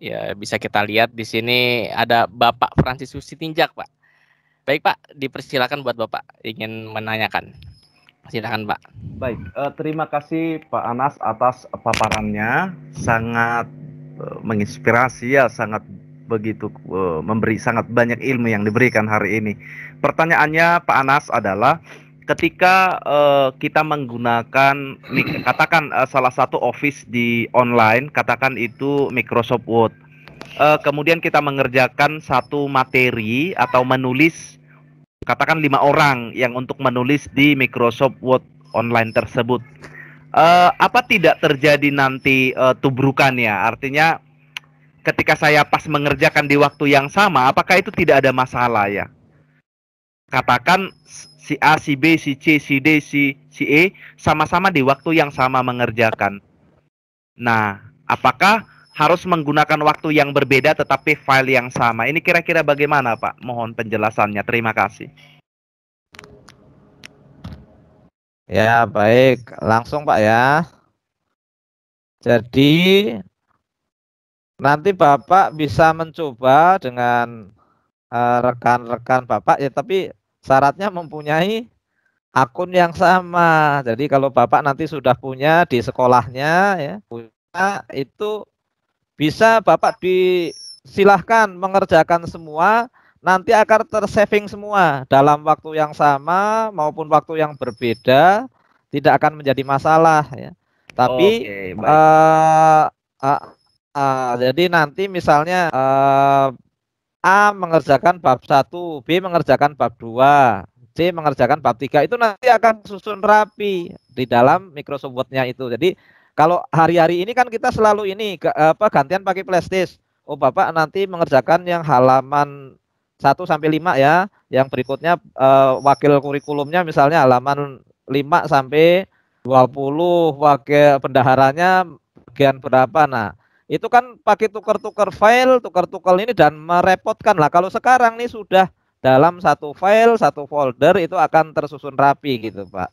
ya bisa kita lihat di sini ada Bapak Fransiskus Sitinjak, Pak. Baik Pak, dipersilakan buat Bapak ingin menanyakan. Silakan Pak. Baik, terima kasih Pak Anas atas paparannya, sangat menginspirasi ya, sangat begitu memberi sangat banyak ilmu yang diberikan hari ini. Pertanyaannya Pak Anas adalah ketika kita menggunakan katakan salah satu office di online, katakan itu Microsoft Word. Kemudian kita mengerjakan satu materi atau menulis katakan 5 orang yang untuk menulis di Microsoft Word online tersebut. Apa tidak terjadi nanti tubrukannya? Artinya ketika saya pas mengerjakan di waktu yang sama, apakah itu tidak ada masalah ya? Katakan si A, si B, si C, si D, si E sama-sama di waktu yang sama mengerjakan. Nah, apakah harus menggunakan waktu yang berbeda tetapi file yang sama? Ini kira-kira bagaimana Pak? Mohon penjelasannya. Terima kasih. Ya, baik. Langsung Pak ya. Jadi nanti Bapak bisa mencoba dengan rekan-rekan Bapak ya, tapi syaratnya mempunyai akun yang sama. Jadi kalau Bapak nanti sudah punya di sekolahnya ya, punya itu bisa Bapak disilahkan mengerjakan semua, nanti akan tersaving semua dalam waktu yang sama maupun waktu yang berbeda, tidak akan menjadi masalah ya. Tapi jadi nanti misalnya A mengerjakan bab 1, B mengerjakan bab 2, C mengerjakan bab 3, itu nanti akan susun rapi di dalam Microsoft Word-nya itu. Jadi kalau hari-hari ini kan kita selalu ini gantian pakai flashdisk. Oh, Bapak nanti mengerjakan yang halaman 1 sampai 5 ya. Yang berikutnya wakil kurikulumnya misalnya halaman 5 sampai 20, wakil bendaharanya bagian berapa. Nah, itu kan pakai tukar-tukar file, tukar-tukar ini dan merepotkan lah. Kalau sekarang nih sudah dalam satu file, satu folder, itu akan tersusun rapi gitu, Pak.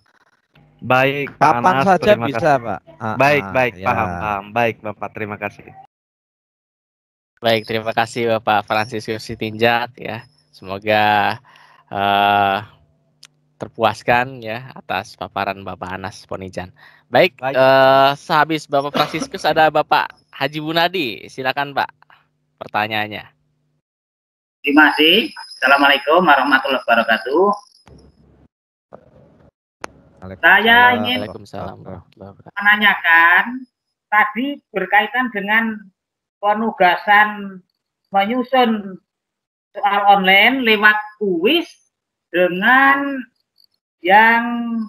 Baik, Pak kapan Anas, saja terima bisa, kasih. Pak. Baik, Ya. paham. Baik, Bapak, terima kasih. Baik, terima kasih Bapak Fransiskus Sitinjak ya. Semoga terpuaskan ya atas paparan Bapak Anas Ponijan. Baik. Sehabis Bapak Fransiskus ada Bapak Haji Bunadi. Silakan Pak pertanyaannya. Terima kasih. Assalamualaikum warahmatullahi wabarakatuh. Saya ingin menanyakan tadi berkaitan dengan penugasan menyusun soal online lewat kuis dengan yang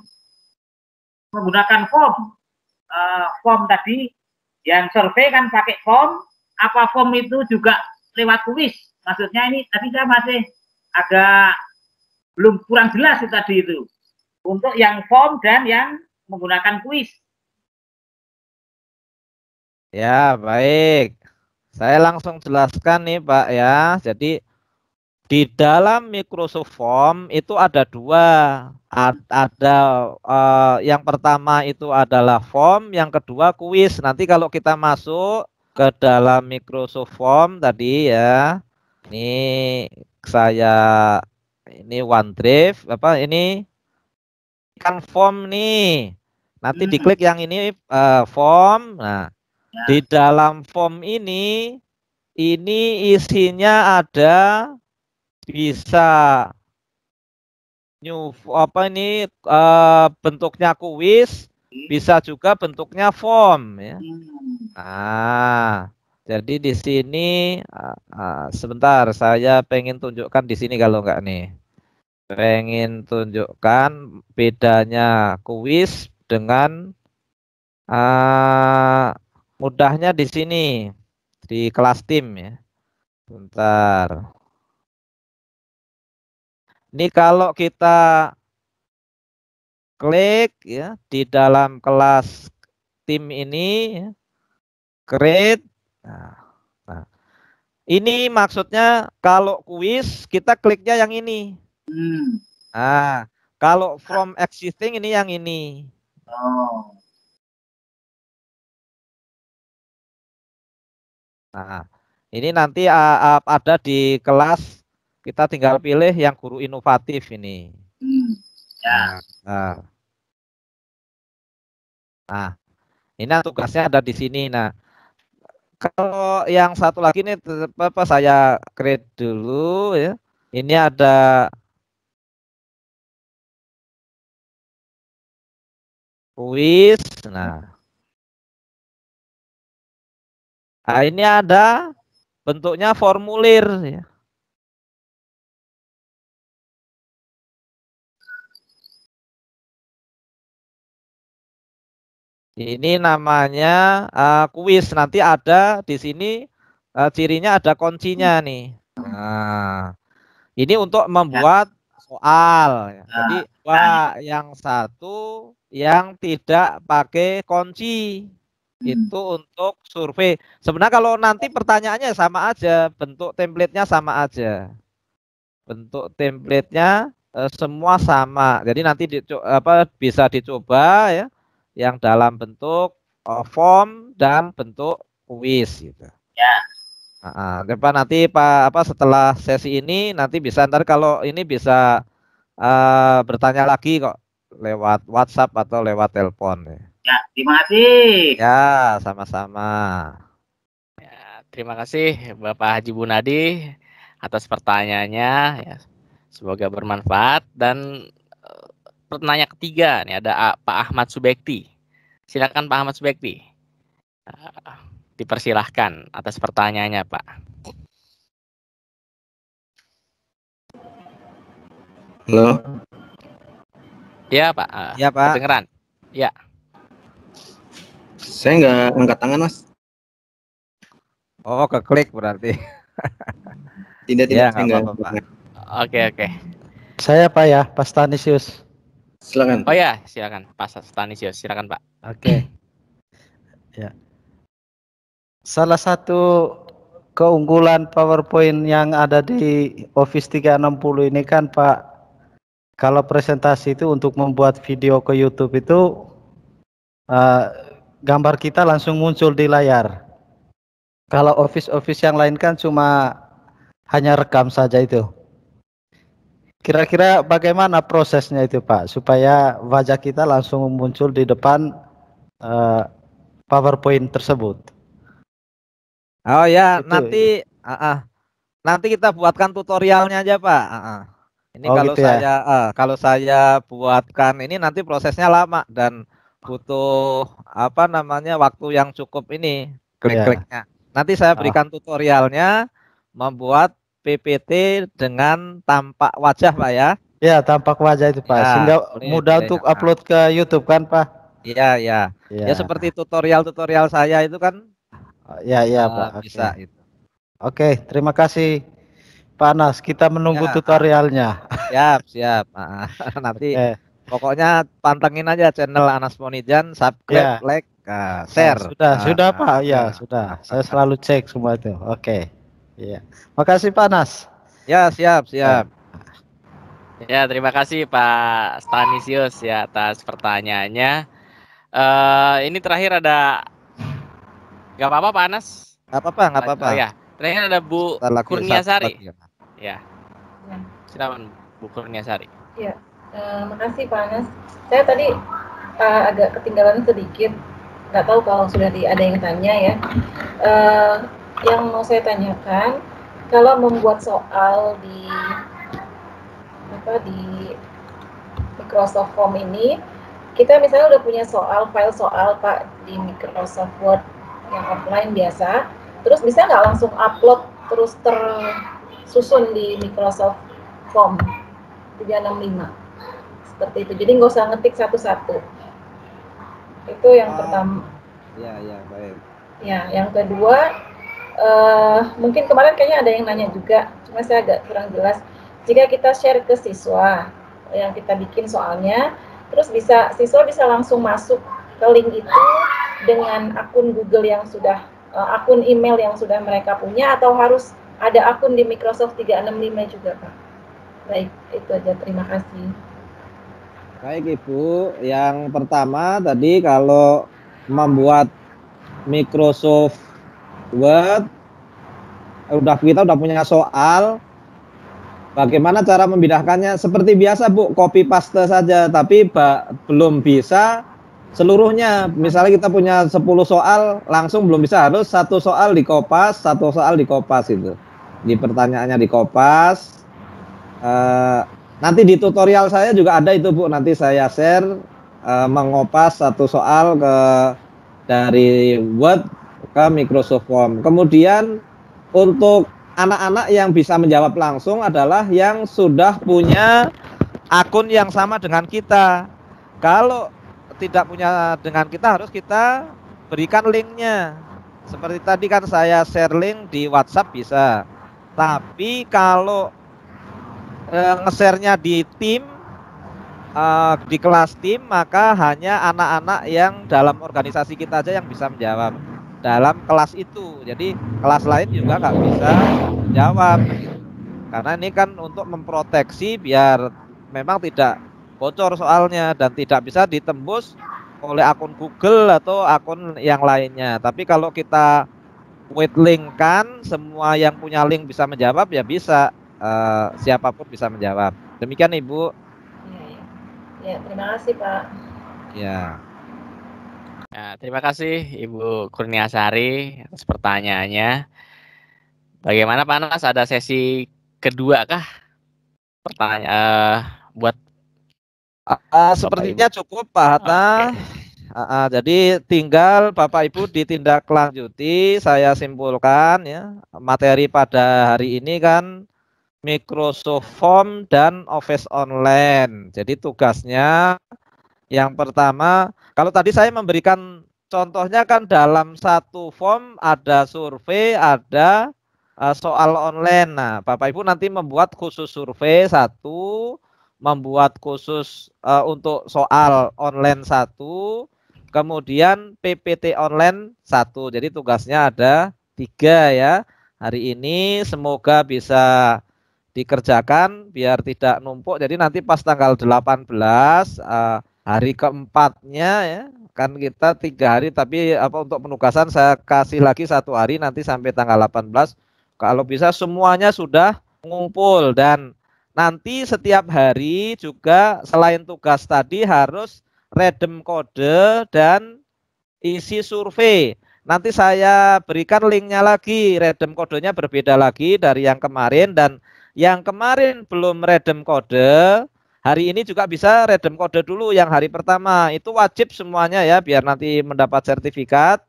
menggunakan form tadi yang survei kan pakai form, apa form itu juga lewat kuis? Maksudnya ini tadi saya masih agak belum kurang jelas itu tadi itu untuk yang form dan yang menggunakan kuis. Ya, baik. Saya langsung jelaskan nih, Pak ya. Jadi di dalam Microsoft Form itu ada dua. Ada yang pertama itu adalah form, yang kedua kuis. Nanti kalau kita masuk ke dalam Microsoft Form tadi ya. Ini OneDrive ini kan form nih. Nanti diklik yang ini form. Nah, di dalam form ini isinya ada bisa bentuknya kuis, bisa juga bentuknya form ya. Nah, jadi di sini sebentar saya pengen tunjukkan di sini kalau enggak nih. Pengen tunjukkan bedanya kuis dengan mudahnya di sini di kelas tim ya. Bentar. Ini kalau kita klik ya di dalam kelas tim ini ya, create. Nah, ini maksudnya kalau kuis kita kliknya yang ini. Nah, kalau from existing ini yang ini. Nah, ini nanti ada di kelas, kita tinggal pilih yang guru inovatif ini. Nah, ini tugasnya ada di sini. Nah, kalau yang satu lagi ini saya create dulu ya. Ini ada kuis. Nah, ini ada bentuknya formulir ya. Ini namanya kuis. Nanti ada di sini cirinya ada kuncinya nih. Nah, ini untuk membuat soal. Jadi yang satu yang tidak pakai kunci itu untuk survei. Sebenarnya kalau nanti pertanyaannya sama aja, bentuk template-nya sama aja. Bentuk template-nya semua sama. Jadi nanti bisa dicoba ya, yang dalam bentuk form dan bentuk kuis gitu. Ya. Nanti setelah sesi ini nanti bisa ntar kalau ini bisa bertanya lagi kok lewat WhatsApp atau lewat telepon ya. Ya, terima kasih. Ya, sama-sama. Ya, terima kasih Bapak Haji Bunadi atas pertanyaannya ya. Semoga bermanfaat. Dan pertanyaan ketiga nih ada Pak Ahmad Subekti. Silakan Pak Ahmad Subekti. Dipersilahkan atas pertanyaannya, Pak. Halo. Ya, Pak. Ya, Pak. Kedengeran. Ya. Saya nggak angkat tangan, Mas. Oh, keklik berarti. Tidak, Ya, saya nggak apa-apa, Pak. Oke. Saya Pak ya, Pak Stanisius. Silakan. Oh ya, silakan Pak Stanisius, silakan Pak. Oke. Ya. Salah satu keunggulan PowerPoint yang ada di Office 360 ini kan Pak, kalau presentasi itu untuk membuat video ke YouTube itu gambar kita langsung muncul di layar. Kalau Office yang lain kan cuma hanya rekam saja itu. Kira-kira bagaimana prosesnya itu Pak, supaya wajah kita langsung muncul di depan PowerPoint tersebut? Oh ya, Itu, nanti nanti kita buatkan tutorialnya aja Pak. Ini Oh, kalau gitu ya? kalau saya buatkan ini nanti prosesnya lama dan butuh apa namanya waktu yang cukup ini Ya. klik-kliknya. Nanti saya Oh. berikan tutorialnya membuat PPT dengan tampak wajah Pak ya. Ya, tampak wajah itu Pak, Ya, sehingga boleh, mudah boleh. untuk upload ke YouTube kan Pak? Iya, ya. Ya, Ya seperti tutorial-tutorial saya itu kan ya Pak. Oke. bisa itu. Oke, terima kasih Pak Anas. Kita menunggu Ya, tutorialnya. siap, siap. Nanti Oke. pokoknya pantengin aja channel Anas Monijan, subscribe, Ya. like, share. Sudah Pak. Ya, sudah. Saya selalu cek semua itu. Oke. Iya. Makasih Pak Anas. Ya, siap, siap. Ya, terima kasih Pak Stanisius ya atas pertanyaannya. Ini terakhir ada, nggak apa-apa Pak Anas? Nggak apa-apa, nggak apa-apa. Oh ya, terakhir ada Bu Kurniasari. Ya, silakan Bu Kurniasari. Ya, makasih Pak Anas. Saya tadi agak ketinggalan sedikit, nggak tahu kalau sudah ada yang tanya ya. Yang mau saya tanyakan, kalau membuat soal di Microsoft Form ini, kita misalnya udah punya file soal Pak di Microsoft Word yang offline biasa, terus bisa nggak langsung upload terus tersusun di Microsoft Form 365 seperti itu, jadi nggak usah ngetik satu-satu. Itu yang pertama. Ya, baik. Ya, yang kedua, mungkin kemarin kayaknya ada yang nanya juga, cuma saya agak kurang jelas. Jika kita share ke siswa yang kita bikin soalnya, terus siswa bisa langsung masuk ke link itu dengan akun Google yang sudah, akun email yang sudah mereka punya, atau harus ada akun di Microsoft 365 juga Pak? Baik, itu aja, terima kasih. Baik Ibu, yang pertama tadi kalau membuat Microsoft Word, kita udah punya soal, bagaimana cara memindahkannya? Seperti biasa Bu, copy paste saja, tapi belum bisa seluruhnya. Misalnya kita punya 10 soal, langsung belum bisa, harus satu soal dikopas itu. Di pertanyaannya dikopas. Nanti di tutorial saya juga ada itu Bu, nanti saya share mengopas satu soal dari Word ke Microsoft Form. Kemudian untuk anak-anak yang bisa menjawab langsung adalah yang sudah punya akun yang sama dengan kita. Kalau tidak punya dengan kita, harus kita berikan linknya. Seperti tadi kan saya share link di WhatsApp bisa. Tapi kalau nge-share-nya di tim, di kelas tim, maka hanya anak-anak yang dalam organisasi kita aja yang bisa menjawab dalam kelas itu. Jadi kelas lain juga nggak bisa menjawab gitu. Karena ini kan untuk memproteksi biar memang tidak bocor soalnya dan tidak bisa ditembus oleh akun Google atau akun yang lainnya. Tapi kalau kita wait link kan, semua yang punya link bisa menjawab, ya bisa, siapapun bisa menjawab. Demikian Ibu. Ya, terima kasih Pak. Ya. Nah, terima kasih Ibu Kurniasari atas pertanyaannya. Bagaimana Pak Anas, ada sesi kedua kah? Pertanyaan buat sepertinya cukup Pak Hatta. Jadi tinggal Bapak Ibu ditindaklanjuti. Saya simpulkan ya, materi pada hari ini kan Microsoft Form dan Office Online. Jadi tugasnya yang pertama, kalau tadi saya memberikan contohnya kan dalam satu form ada survei, ada soal online. Nah, Bapak Ibu nanti membuat khusus survei satu, membuat khusus untuk soal online satu, kemudian PPT online satu. Jadi tugasnya ada 3 ya. Hari ini semoga bisa dikerjakan biar tidak numpuk. Jadi nanti pas tanggal 18 hari keempatnya ya, kan kita 3 hari, tapi untuk penugasan saya kasih lagi 1 hari nanti sampai tanggal 18. Kalau bisa semuanya sudah ngumpul, dan nanti setiap hari juga selain tugas tadi harus redem kode dan isi survei. nanti saya berikan linknya lagi, redeem kodenya berbeda lagi dari yang kemarin, dan yang kemarin belum redeem kode, hari ini juga bisa redeem kode dulu yang hari pertama. Itu wajib semuanya ya, biar nanti mendapat sertifikat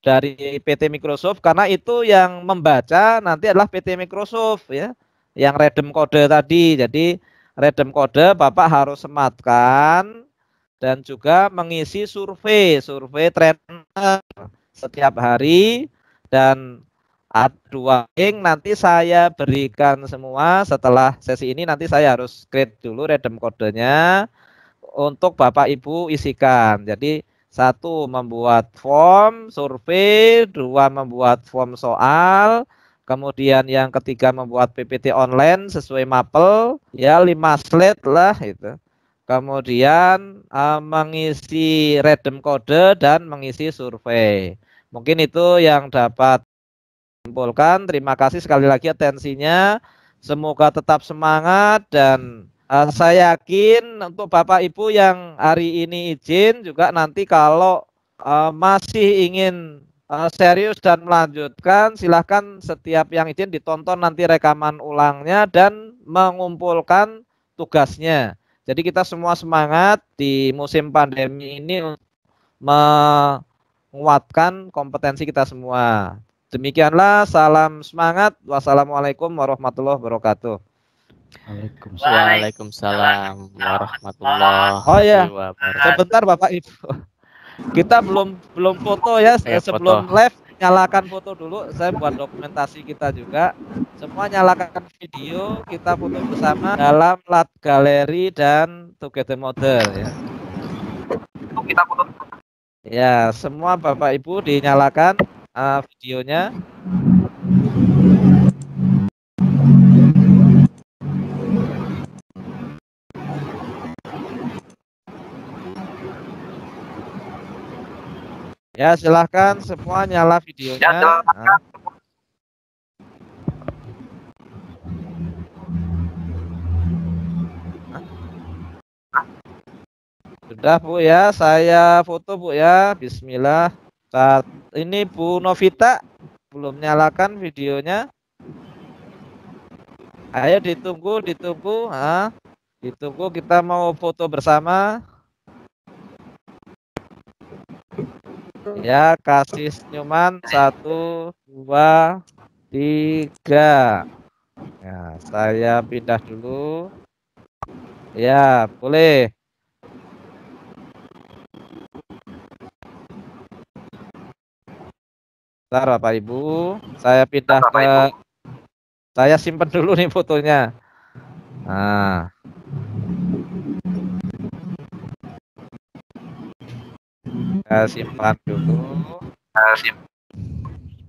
dari PT Microsoft, karena itu yang membaca nanti adalah PT Microsoft ya, yang redeem kode tadi. Jadi redeem kode Bapak harus sematkan dan juga mengisi survei trainer setiap hari, dan dua link nanti saya berikan semua. Setelah sesi ini nanti saya harus create dulu redeem kodenya untuk Bapak Ibu isikan. Jadi satu, membuat form survei, dua, membuat form soal, kemudian yang ketiga membuat PPT online sesuai mapel ya, 5 slide lah itu. Kemudian mengisi redeem kode dan mengisi survei. Mungkin itu yang dapat simpulkan. Terima kasih sekali lagi atensinya. Semoga tetap semangat, dan saya yakin untuk Bapak Ibu yang hari ini izin juga nanti kalau masih ingin serius dan melanjutkan, silahkan setiap yang izin ditonton nanti rekaman ulangnya dan mengumpulkan tugasnya. Jadi kita semua semangat di musim pandemi ini untuk menguatkan kompetensi kita semua. Demikianlah, salam semangat. Wassalamualaikum warahmatullahi wabarakatuh. Waalaikumsalam warahmatullahi wabarakatuh. Sebentar Bapak Ibu. Kita belum foto ya. Sebelum foto. live, nyalakan foto dulu. Saya buat dokumentasi kita juga. Semua nyalakan video, kita foto bersama dalam Lat Galeri dan Together Model ya. Kita foto. Ya, semua Bapak Ibu dinyalakan videonya. Ya, silahkan semua nyala videonya. Sudah Bu ya, saya foto Bu ya. Bismillah. Saat ini Bu Novita belum nyalakan videonya. Ayo ditunggu. Ditunggu, kita mau foto bersama. Ya, kasih senyuman 1, 2, 3. Ya, saya pindah dulu. Ya, boleh. Bentar Bapak Ibu, saya pindah ke, saya simpan dulu nih fotonya. Nah, saya simpan dulu.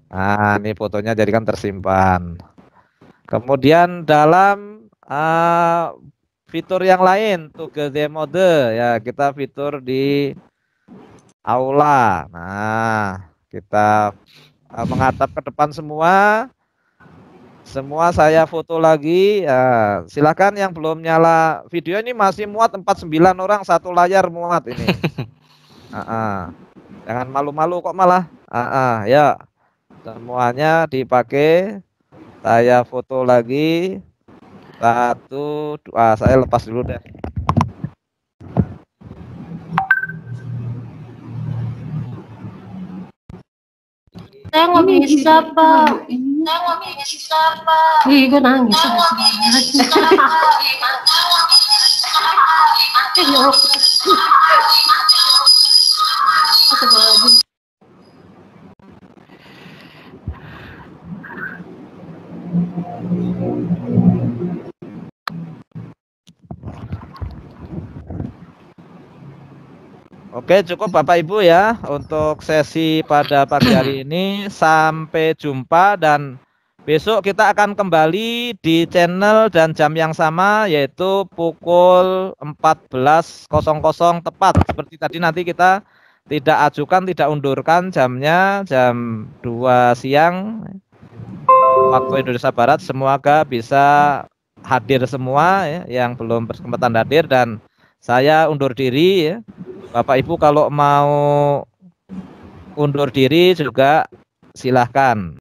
Nah, ini fotonya jadikan tersimpan. Kemudian dalam fitur yang lain, Together Mode ya, kita fitur di aula. Nah, kita menghadap ke depan semua saya foto lagi ya. Silakan yang belum nyala video, ini masih muat 49 orang, satu layar muat ini. Jangan malu-malu kok malah. Ya, semuanya dipakai. Saya foto lagi 1, 2. Saya lepas dulu deh. Saya nggak bisa, Pak. Ih, gue nangis. Oke, cukup Bapak Ibu ya untuk sesi pada pagi hari ini. Sampai jumpa, dan besok kita akan kembali di channel dan jam yang sama, yaitu pukul 14.00 tepat. Seperti tadi, nanti kita tidak ajukan, tidak undurkan jamnya, jam 2 siang waktu Indonesia Barat. Semoga bisa hadir semua ya, yang belum berkesempatan hadir, dan saya undur diri ya. Bapak Ibu kalau mau undur diri juga silahkan.